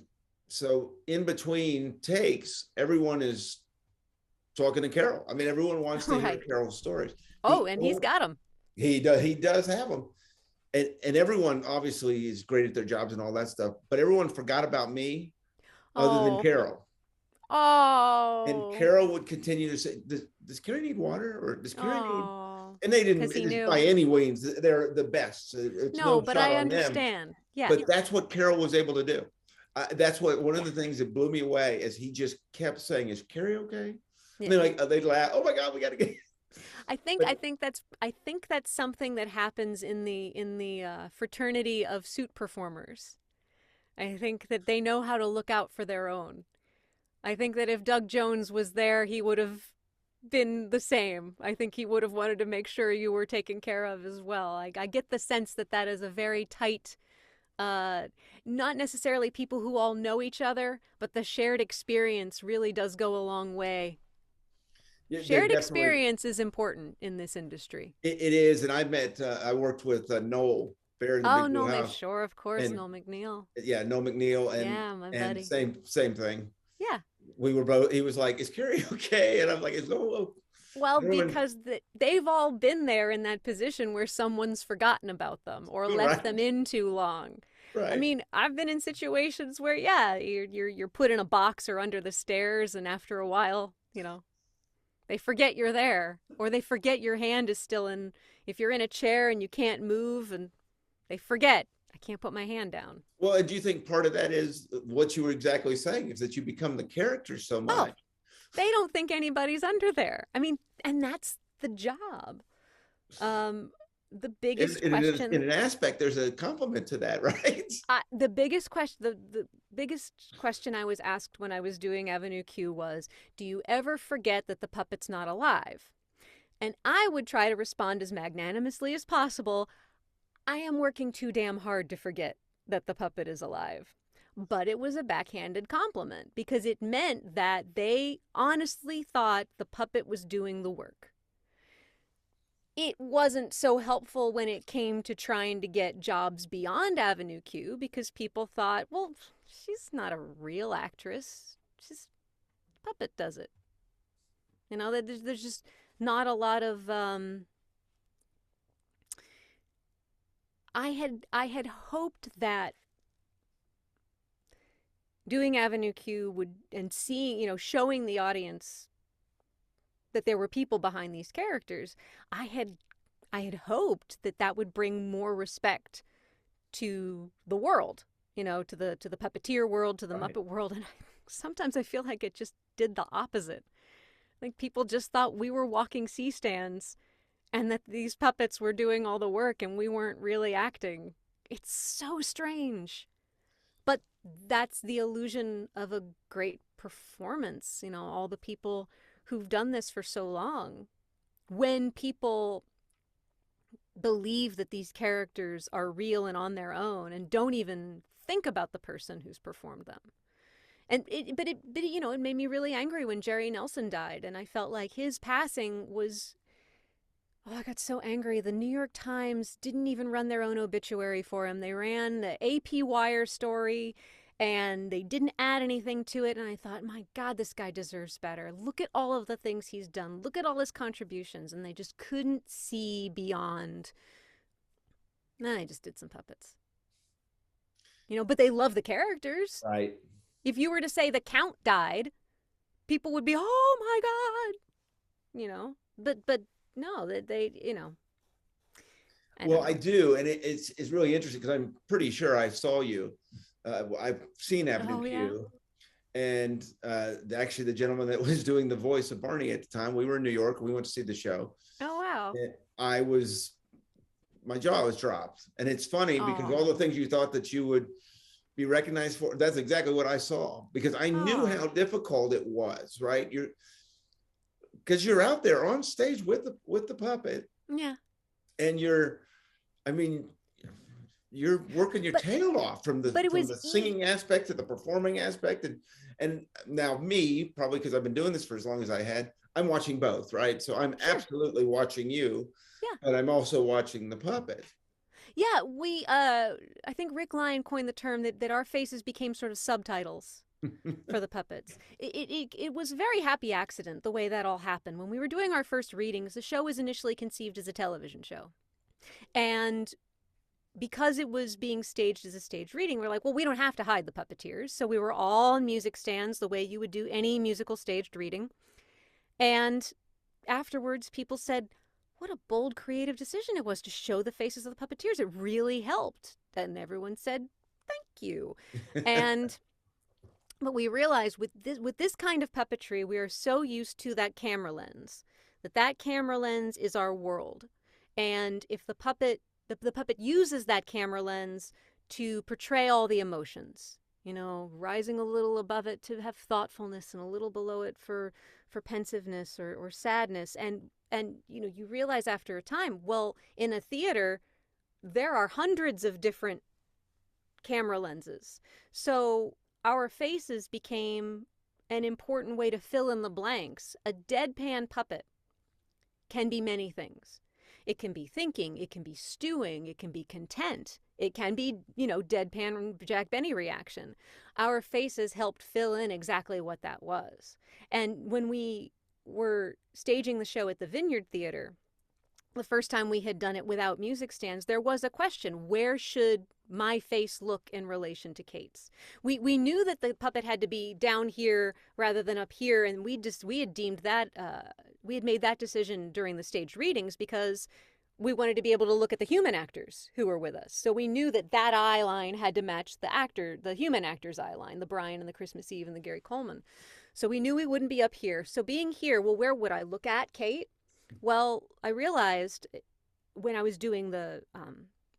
so in between takes, everyone is talking to Carol. I mean, everyone wants to hear Carol's stories. He's got them. He does have them. And everyone obviously is great at their jobs and all that stuff, but everyone forgot about me other than Carol. Oh. And Carol would continue to say, does Carey need water? Or does Carey need... And they didn't, by any means, they're the best. It's no but shot I on understand. Them. Yeah. But that's what Carol was able to do. That's one of the things that blew me away, is he just kept saying, is Carey okay? Yeah. And they'd laugh, oh my God, we got to get... I think that's something that happens in the fraternity of suit performers. I think that they know how to look out for their own. I think that if Doug Jones was there, he would have been the same. I think he would have wanted to make sure you were taken care of as well. I get the sense that is a very tight, not necessarily people who all know each other, but the shared experience really does go a long way. Yeah, shared experience is important in this industry. It is, and I worked with Noel. Noel, sure, of course, and, Noel McNeil. Yeah, Noel McNeil, and my buddy. Same thing. Yeah. We were both. He was like, "Is Carey okay?" And I'm like, "Is Noel?" Well, because they've all been there in that position where someone's forgotten about them or left them in too long. Right. I mean, I've been in situations where, you're put in a box or under the stairs, and after a while, they forget you're there, or they forget your hand is still in. If you're in a chair and you can't move, and they forget, I can't put my hand down. Well, and do you think part of that is what you were exactly saying, is that you become the character so much? Oh, they don't think anybody's under there. I mean, and that's the job. The biggest question... In an aspect, there's a compliment to that, right? The biggest question I was asked when I was doing Avenue Q was, do you ever forget that the puppet's not alive? And I would try to respond as magnanimously as possible. I am working too damn hard to forget that the puppet is alive. But it was a backhanded compliment, because it meant that they honestly thought the puppet was doing the work. It wasn't so helpful when it came to trying to get jobs beyond Avenue Q, because people thought, well, she's not a real actress. Puppet does it. There's just not a lot of I had hoped that doing Avenue Q would, and seeing, showing the audience that there were people behind these characters, I had hoped that that would bring more respect to the world, to the puppeteer world, to the Right. Muppet world, and sometimes I feel like it just did the opposite. Like people just thought we were walking C-stands and that these puppets were doing all the work and we weren't really acting. It's so strange. But that's the illusion of a great performance, all the people who've done this for so long. When people believe that these characters are real and on their own and don't even think about the person who's performed them. And it made me really angry when Jerry Nelson died, and I felt like his passing was, I got so angry. The New York Times didn't even run their own obituary for him. They ran the AP Wire story, and they didn't add anything to it. And I thought, my God, this guy deserves better. Look at all of the things he's done. Look at all his contributions. And they just couldn't see beyond. I just did some puppets. But they love the characters. Right. If you were to say the Count died, people would be, oh my God. But no, they. Well, I do, and it's really interesting because I'm pretty sure I saw you. I've seen Avenue Q, and actually the gentleman that was doing the voice of Barney at the time, we were in New York. We went to see the show. Oh wow! And my jaw was dropped, and it's funny because all the things you thought that you would be recognized for, that's exactly what I saw, because I knew how difficult it was. Right, because you're out there on stage with the puppet. Yeah, and you're working your tail off from the singing aspect to the performing aspect. And now me, probably because I've been doing this for as long as I had, I'm watching both, right? So I'm absolutely watching you, but I'm also watching the puppet. Yeah, I think Rick Lyon coined the term that our faces became sort of subtitles for the puppets. It was a very happy accident the way that all happened. When we were doing our first readings, the show was initially conceived as a television show. And because it was being staged as a stage reading, we're like, well, we don't have to hide the puppeteers. So we were all on music stands the way you would do any musical staged reading. And afterwards, people said, what a bold, creative decision it was to show the faces of the puppeteers. It really helped. And everyone said, thank you. But we realized with this kind of puppetry, we are so used to that camera lens, that camera lens is our world. And if the puppet uses that camera lens to portray all the emotions, rising a little above it to have thoughtfulness and a little below it for pensiveness or sadness. And you realize after a time, well, in a theater, there are hundreds of different camera lenses. So our faces became an important way to fill in the blanks. A deadpan puppet can be many things. It can be thinking, it can be stewing, it can be content, it can be, deadpan Jack Benny reaction. Our faces helped fill in exactly what that was. And when we were staging the show at the Vineyard Theater, the first time we had done it without music stands, there was a question: where should my face look in relation to Kate's? We knew that the puppet had to be down here rather than up here, and we had deemed that we had made that decision during the stage readings because we wanted to be able to look at the human actors who were with us. So we knew that eye line had to match the human actor's eye line, the Brian and the Christmas Eve and the Gary Coleman. So we knew we wouldn't be up here. So being here, well, where would I look at Kate? Well, I realized when I was doing the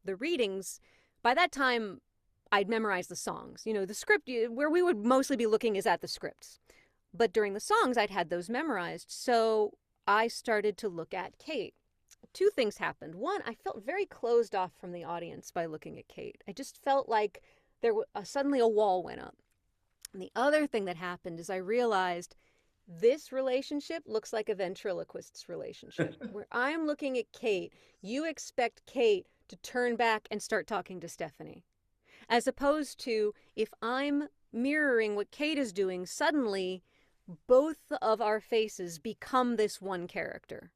readings, by that time I'd memorized the songs. The script, where we would mostly be looking is at the scripts. But during the songs, I'd had those memorized. So I started to look at Kate. Two things happened. One, I felt very closed off from the audience by looking at Kate. I just felt like suddenly a wall went up. And the other thing that happened is I realized this relationship looks like a ventriloquist's relationship. Where I'm looking at Kate, you expect Kate to turn back and start talking to Stephanie. As opposed to, if I'm mirroring what Kate is doing, suddenly both of our faces become this one character.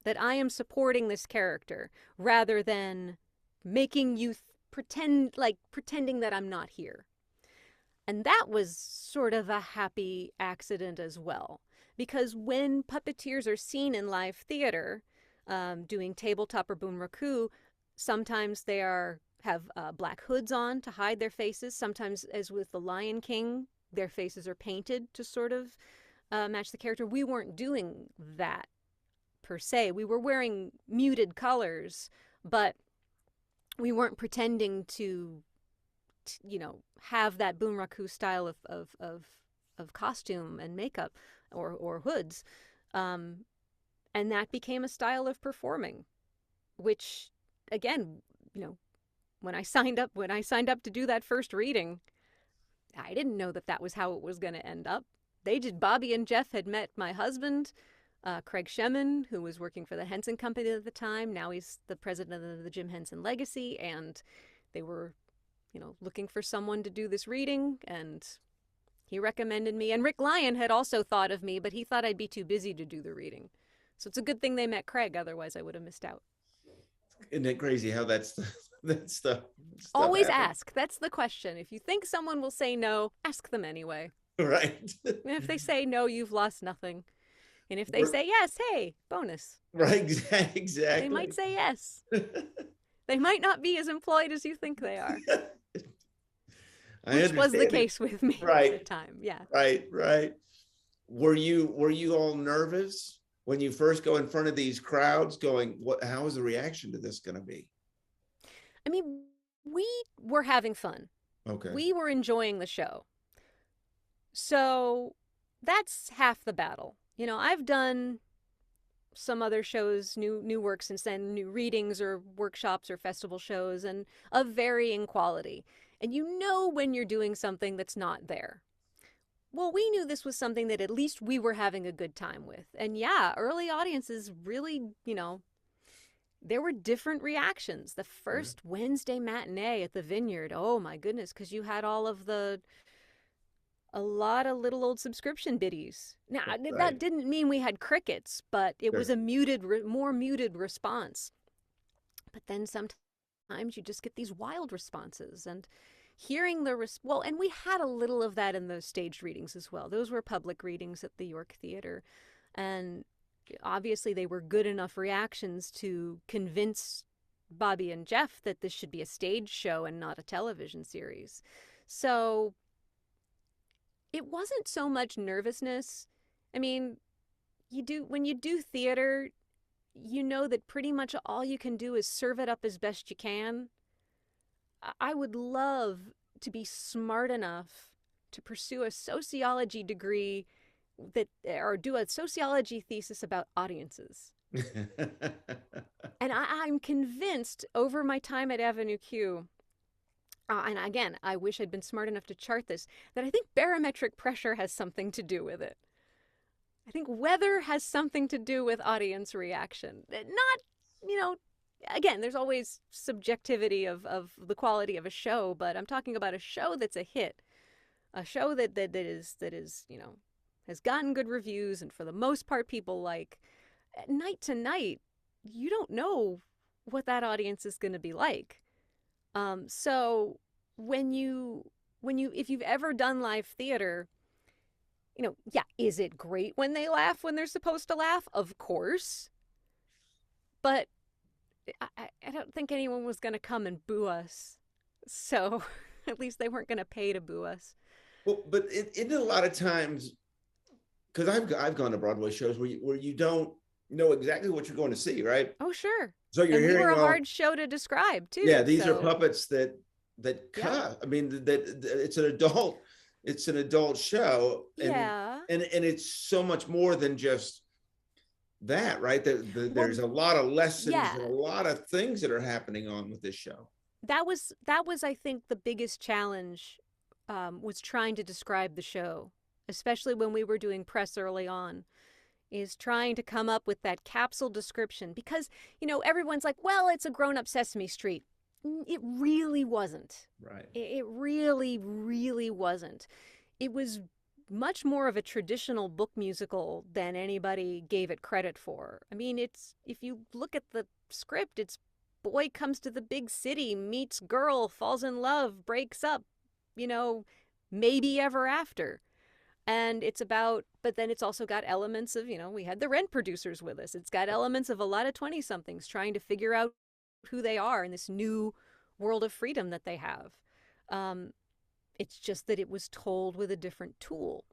That I am supporting this character rather than making you pretending that I'm not here. And that was sort of a happy accident as well. Because when puppeteers are seen in live theater, doing tabletop or bunraku, sometimes they have black hoods on to hide their faces. Sometimes, as with the Lion King, their faces are painted to sort of match the character. We weren't doing that per se. We were wearing muted colors, but we weren't pretending to have that bunraku style of costume and makeup or hoods. And that became a style of performing, which, again, when I signed up to do that first reading, I didn't know that was how it was going to end up. Bobby and Jeff had met my husband, Craig Shemin, who was working for the Henson Company at the time. Now he's the president of the Jim Henson Legacy, and they were, looking for someone to do this reading, and he recommended me. And Rick Lyon had also thought of me, but he thought I'd be too busy to do the reading. So it's a good thing they met Craig, otherwise I would have missed out. Isn't it crazy how that's stuff Always happens? ask. That's the question. If you think someone will say no, ask them anyway. Right. And if they say no, you've lost nothing. And if they say yes, hey, bonus. Right, exactly. They might say yes. They might not be as employed as you think they are. Which was the case with me at the time. Yeah. Right. Were you all nervous when you first go in front of these crowds going, how is the reaction to this going to be? I mean, we were having fun. Okay. We were enjoying the show. So that's half the battle. I've done some other shows, new work since then, new readings or workshops or festival shows, and of varying quality. And when you're doing something that's not there. Well, we knew this was something that at least we were having a good time with. And yeah, early audiences really, there were different reactions. The first Wednesday matinee at the Vineyard, oh my goodness, because you had a lot of little old subscription biddies. Now, that didn't mean we had crickets, but it was a more muted response. But then sometimes you just get these wild responses, and hearing and we had a little of that in those staged readings as well. Those were public readings at the York Theater, and obviously they were good enough reactions to convince Bobby and Jeff that this should be a stage show and not a television series. So it wasn't so much nervousness. I mean, when you do theater, that pretty much all you can do is serve it up as best you can. I would love to be smart enough to pursue a sociology degree or do a sociology thesis about audiences. And I'm convinced over my time at Avenue Q, and again, I wish I'd been smart enough to chart this, that I think barometric pressure has something to do with it. I think weather has something to do with audience reaction. Not, again, there's always subjectivity of the quality of a show, but I'm talking about a show that's a hit, a show that is has gotten good reviews, and for the most part people like. Night to night, you don't know what that audience is going to be like. So if you've ever done live theater, is it great when they laugh when they're supposed to laugh? Of course. But I don't think anyone was going to come and boo us. So at least they weren't going to pay to boo us. Well, but it a lot of times, because I've gone to Broadway shows where you don't know exactly what you're going to see, right? Oh, sure. So you're hearing, we were a hard show to describe too. Yeah, these are puppets that cut. Yeah. I mean, that it's an adult show, and it's so much more than just that, right? There's a lot of lessons and a lot of things that are happening on with this show. That was I think the biggest challenge, was trying to describe the show, especially when we were doing press early on, is trying to come up with that capsule description, because everyone's like, well, it's a grown-up Sesame Street. It really wasn't. Right. It really, really wasn't. It was much more of a traditional book musical than anybody gave it credit for. I mean, if you look at the script, it's boy comes to the big city, meets girl, falls in love, breaks up, maybe ever after. And it's about, but then it's also got elements of, we had the Rent producers with us. It's got elements of a lot of 20-somethings trying to figure out who they are in this new world of freedom that they have. It's just that it was told with a different tool,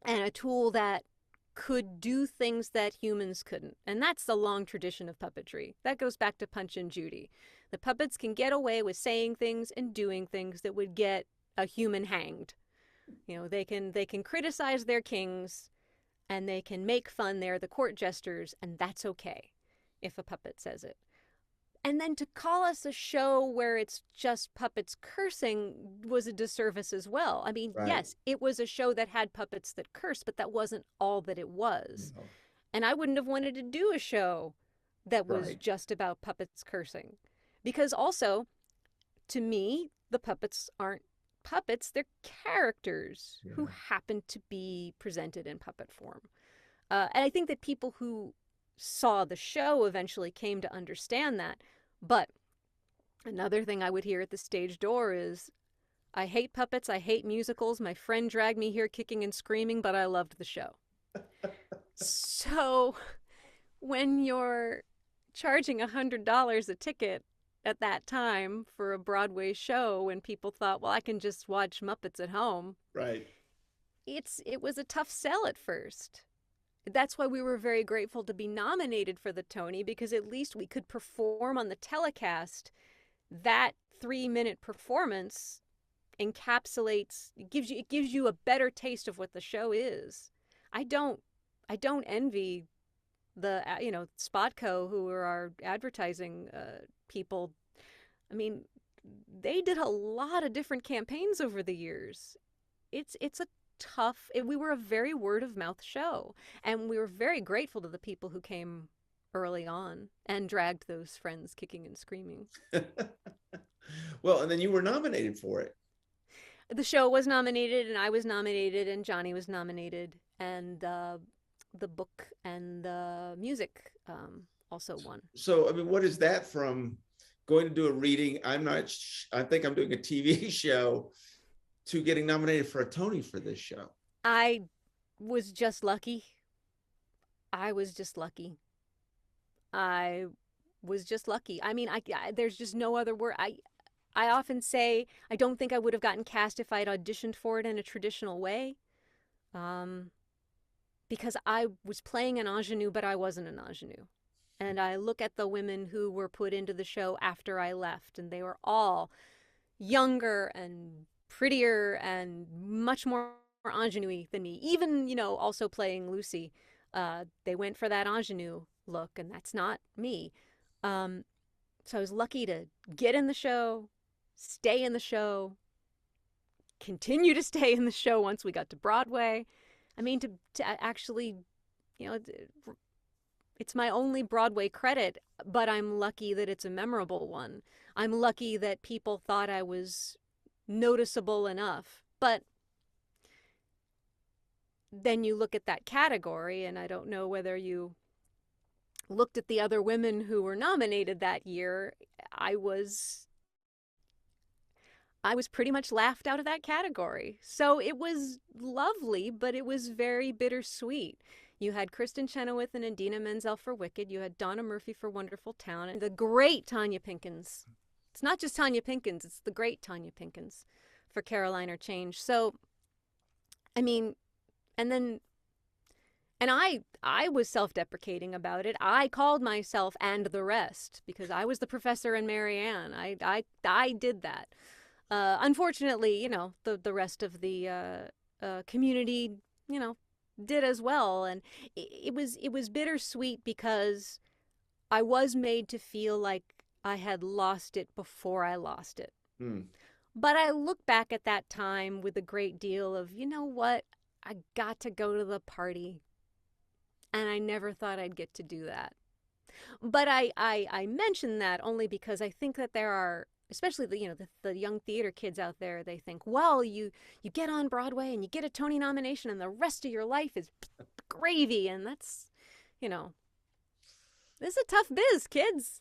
and a tool that could do things that humans couldn't. And that's the long tradition of puppetry. That goes back to Punch and Judy. The puppets can get away with saying things and doing things that would get a human hanged. They can criticize their kings, and they can make fun. They're the court jesters, and that's okay if a puppet says it. And then to call us a show where it's just puppets cursing was a disservice as well. I mean, Right. Yes, it was a show that had puppets that cursed, but that wasn't all that it was. No. And I wouldn't have wanted to do a show that was Right. just about puppets cursing. Because also, to me, the puppets aren't puppets, they're characters who happen to be presented in puppet form. And I think that people who saw the show eventually came to understand that. But another thing I would hear at the stage door is, I hate puppets, I hate musicals, my friend dragged me here kicking and screaming, but I loved the show. So when you're charging $100 a ticket at that time for a Broadway show, when people thought, well, I can just watch Muppets at home, Right. it was a tough sell at first. That's why we were very grateful to be nominated for the Tony, because at least we could perform on the telecast. That 3-minute performance encapsulates, it gives you a better taste of what the show is. I don't envy the Spotco, who are our advertising people. I mean, they did a lot of different campaigns over the years. It's a tough. We were a very word of mouth show, and we were very grateful to the people who came early on and dragged those friends kicking and screaming. Well, and then you were nominated for it. The show was nominated, and I was nominated, and Johnny was nominated, and the book and the music also won. So, I mean, what is that from going to do a reading? I think I'm doing a TV show, to getting nominated for a Tony for this show. I was just lucky. I was just lucky. I mean, there's just no other word. I often say I don't think I would have gotten cast if I had auditioned for it in a traditional way. Because I was playing an ingenue, but I wasn't an ingenue. And I look at the women who were put into the show after I left, and they were all younger and prettier and much more ingenue than me. Even, also playing Lucy, they went for that ingenue look, and that's not me. So I was lucky to get in the show, stay in the show, continue to stay in the show once we got to Broadway. I mean, to actually, it's my only Broadway credit, but I'm lucky that it's a memorable one. I'm lucky that people thought I was noticeable enough. But then you look at that category, and I don't know whether you looked at the other women who were nominated that year. I was pretty much laughed out of that category. So it was lovely, but it was very bittersweet. You had Kristen Chenoweth and Idina Menzel for Wicked. You had Donna Murphy for Wonderful Town, and the great Tanya Pinkins. It's not just Tanya Pinkins, it's the great Tanya Pinkins for Caroline or Change. So, I mean, and I was self-deprecating about it. I called myself And the Rest because I was the professor in Marianne. I did that. Unfortunately, the rest of the community, did as well. And it was bittersweet because I was made to feel like I had lost it before I lost it. But I look back at that time with a great deal of, you know what? I got to go to the party, and I never thought I'd get to do that. But I mention that only because I think that there are, especially the young theater kids out there, they think, well, you get on Broadway and you get a Tony nomination and the rest of your life is gravy. And that's, this is a tough biz, kids.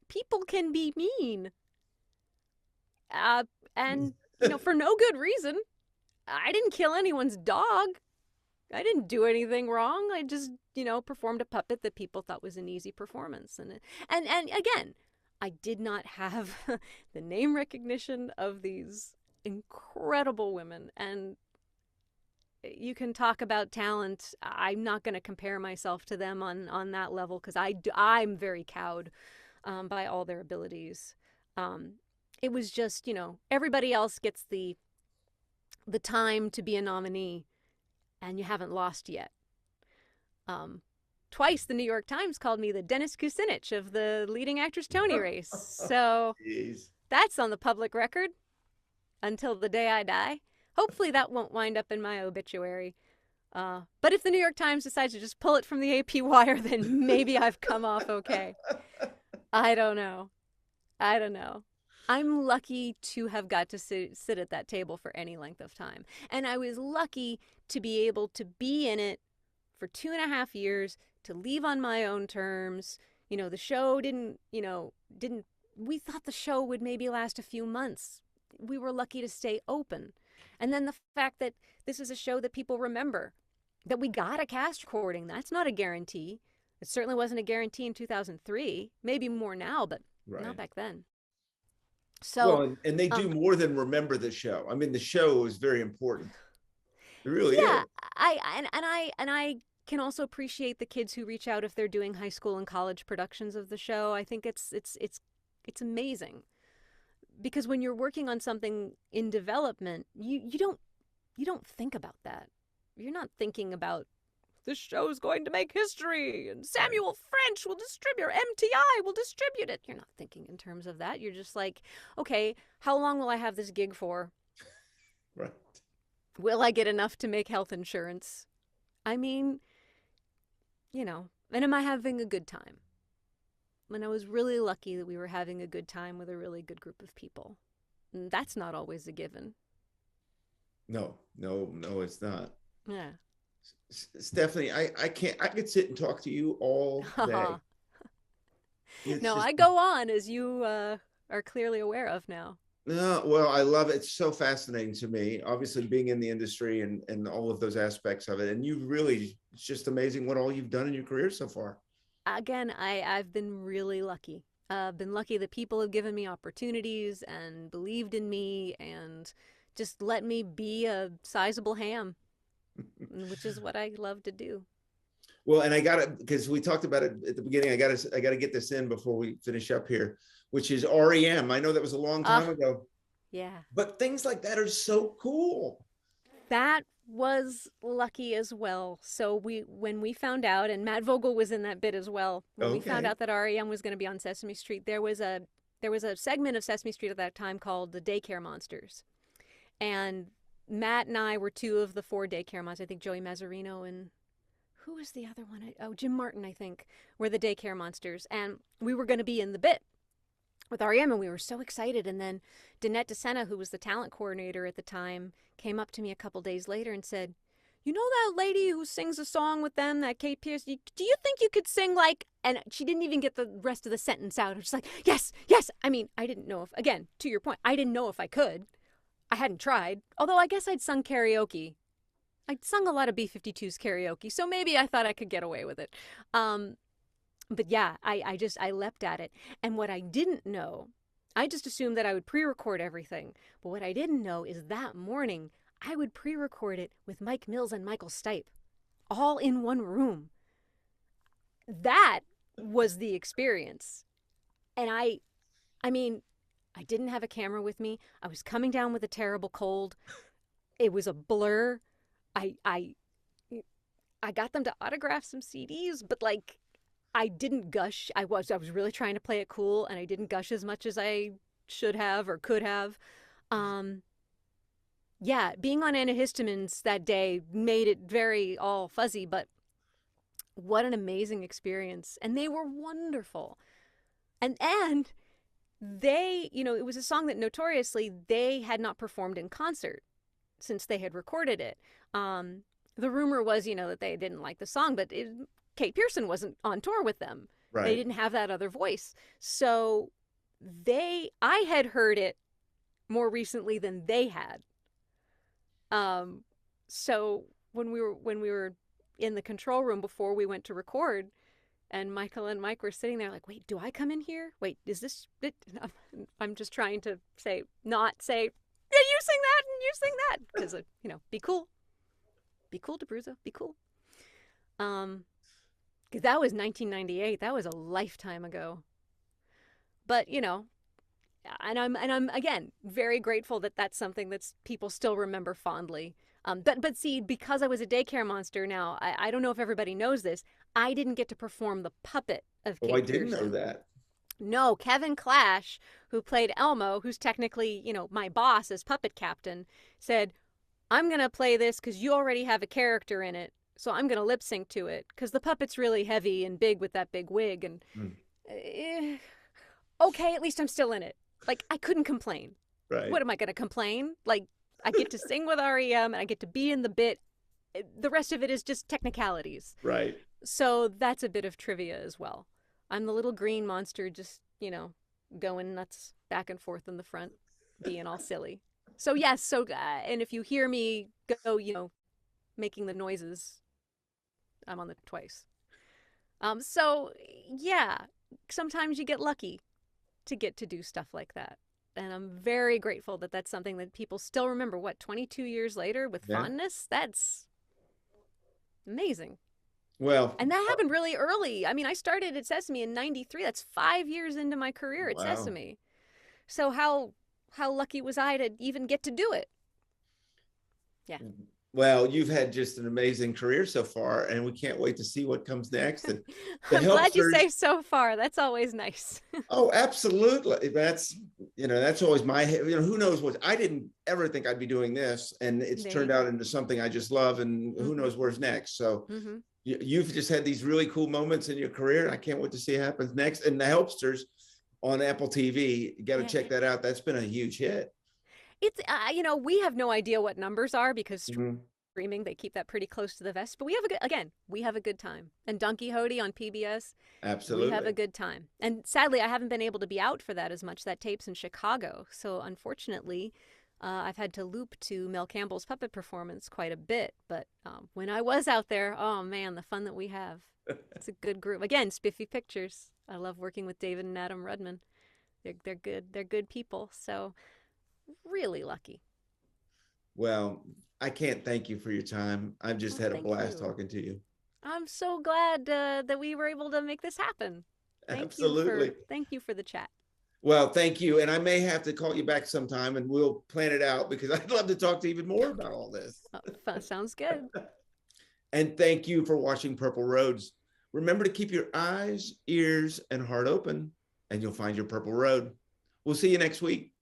people can be mean. And, for no good reason. I didn't kill anyone's dog. I didn't do anything wrong. I just, performed a puppet that people thought was an easy performance. And again, I did not have the name recognition of these incredible women. And you can talk about talent. I'm not going to compare myself to them on that level, because I'm very cowed by all their abilities. It was just, everybody else gets the time to be a nominee, and you haven't lost yet. Twice the New York Times called me the Dennis Kucinich of the leading actress Tony race. So Jeez. That's on the public record until the day I die. Hopefully that won't wind up in my obituary. But if the New York Times decides to just pull it from the AP wire, then maybe I've come off okay. I don't know. I'm lucky to have got to sit at that table for any length of time. And I was lucky to be able to be in it for 2.5 years, to leave on my own terms. The show didn't, we thought the show would maybe last a few months. We were lucky to stay open. And then the fact that this is a show that people remember, that we got a cast recording, that's not a guarantee. It certainly wasn't a guarantee in 2003, maybe more now, but not back then. So, and they do more than remember the show. I mean, the show is very important. It really is. I can also appreciate the kids who reach out if they're doing high school and college productions of the show. I think it's amazing, because when you're working on something in development, you don't think about that. You're not thinking about, this show's going to make history and Samuel French will distribute, MTI will distribute it. You're not thinking in terms of that. You're just like, okay, how long will I have this gig for? Right. Will I get enough to make health insurance? I mean, and am I having a good time? And I was really lucky that we were having a good time with a really good group of people. And that's not always a given. No, it's not. Yeah. Stephanie, I could sit and talk to you all day. I go on, as you are clearly aware of now. No, well, I love it. It's so fascinating to me, obviously being in the industry and all of those aspects of it. And it's just amazing what all you've done in your career so far. Again, I've been really lucky. I've been lucky that people have given me opportunities and believed in me and just let me be a sizable ham. Which is what I love to do. Well, and I got it, because we talked about it at the beginning. I got to get this in before we finish up here, which is REM. I know that was a long time ago. Yeah. But things like that are so cool. That was lucky as well. So when we found out, and Matt Vogel was in that bit as well, when we found out that REM was going to be on Sesame Street, there was a segment of Sesame Street at that time called the Daycare Monsters. And Matt and I were 2 of the 4 daycare monsters. I think Joey Mazzarino and who was the other one? Jim Martin, I think, were the daycare monsters. And we were going to be in the bit with REM, and we were so excited. And then Danette DeSena, who was the talent coordinator at the time, came up to me a couple days later and said, "You know that lady who sings a song with them, that Kate Pierce? Do you think you could sing like..." And she didn't even get the rest of the sentence out. She's like, yes. I mean, I didn't know if, again, to your point, I didn't know if I could. I hadn't tried, although I guess I'd sung karaoke. I'd sung a lot of B-52's karaoke, so maybe I thought I could get away with it. But yeah, I leapt at it. And what I didn't know, I just assumed that I would pre-record everything. But what I didn't know is that morning, I would pre-record it with Mike Mills and Michael Stipe, all in one room. That was the experience. And I mean, I didn't have a camera with me. I was coming down with a terrible cold. It was a blur. I got them to autograph some CDs, but like, I didn't gush. I was really trying to play it cool, and I didn't gush as much as I should have or could have. Yeah, being on antihistamines that day made it very all fuzzy, but what an amazing experience. And they were wonderful. And they, it was a song that notoriously they had not performed in concert since they had recorded it. The rumor was, that they didn't like the song, but Kate Pearson wasn't on tour with them. Right. They didn't have that other voice. So I had heard it more recently than they had. So when we were in the control room before we went to record, and Michael and Mike were sitting there like, wait, do I come in here? Wait, is this it? I'm just trying to not say, yeah, you sing that and you sing that. Because, be cool. Be cool, Abruzzo. Be cool. Because that was 1998. That was a lifetime ago. But, and I'm again very grateful that that's something that people still remember fondly. But see, because I was a daycare monster now, I don't know if everybody knows this, I didn't get to perform the puppet of Kate I didn't Pearson. know that. No, Kevin Clash, who played Elmo, who's technically, my boss as puppet captain, said, I'm going to play this because you already have a character in it, so I'm going to lip sync to it because the puppet's really heavy and big with that big wig. And okay, at least I'm still in it. Like, I couldn't complain. Right. What am I going to complain? Like, I get to sing with REM and I get to be in the bit. The rest of it is just technicalities. Right. So that's a bit of trivia as well. I'm the little green monster just, going nuts back and forth in the front, being all silly. So yes, and if you hear me go, making the noises, I'm on the twice. So yeah, sometimes you get lucky to get to do stuff like that. And I'm very grateful that that's something that people still remember, 22 years later with fondness? That's amazing. Well, and that happened really early. I mean, I started at Sesame in 93. That's 5 years into my career at Sesame. So how lucky was I to even get to do it? Yeah. Well, you've had just an amazing career so far, and we can't wait to see what comes next. And I'm glad you say so far. That's always nice. Oh, absolutely. That's always my, who knows what, I didn't ever think I'd be doing this, and it's turned out into something I just love, and who knows where's next. So you've just had these really cool moments in your career, and I can't wait to see what happens next. And the Helpsters on Apple TV, you got to check that out. That's been a huge hit. It's, we have no idea what numbers are because streaming, they keep that pretty close to the vest. But we have a good time. And Donkey Hody on PBS, absolutely, we have a good time. And sadly, I haven't been able to be out for that as much. That tape's in Chicago. So unfortunately, I've had to loop to Mel Campbell's puppet performance quite a bit. But when I was out there, oh man, the fun that we have. It's a good group. Again, Spiffy Pictures. I love working with David and Adam Rudman. They're good. They're good people. So really lucky. Well, I can't thank you for your time. I've just had a blast talking to you. I'm so glad that we were able to make this happen. Absolutely. Thank you for the chat. Well, thank you. And I may have to call you back sometime and we'll plan it out because I'd love to talk to you even more about all this. Sounds good. And thank you for watching Purple Roads. Remember to keep your eyes, ears, and heart open, and you'll find your purple road. We'll see you next week.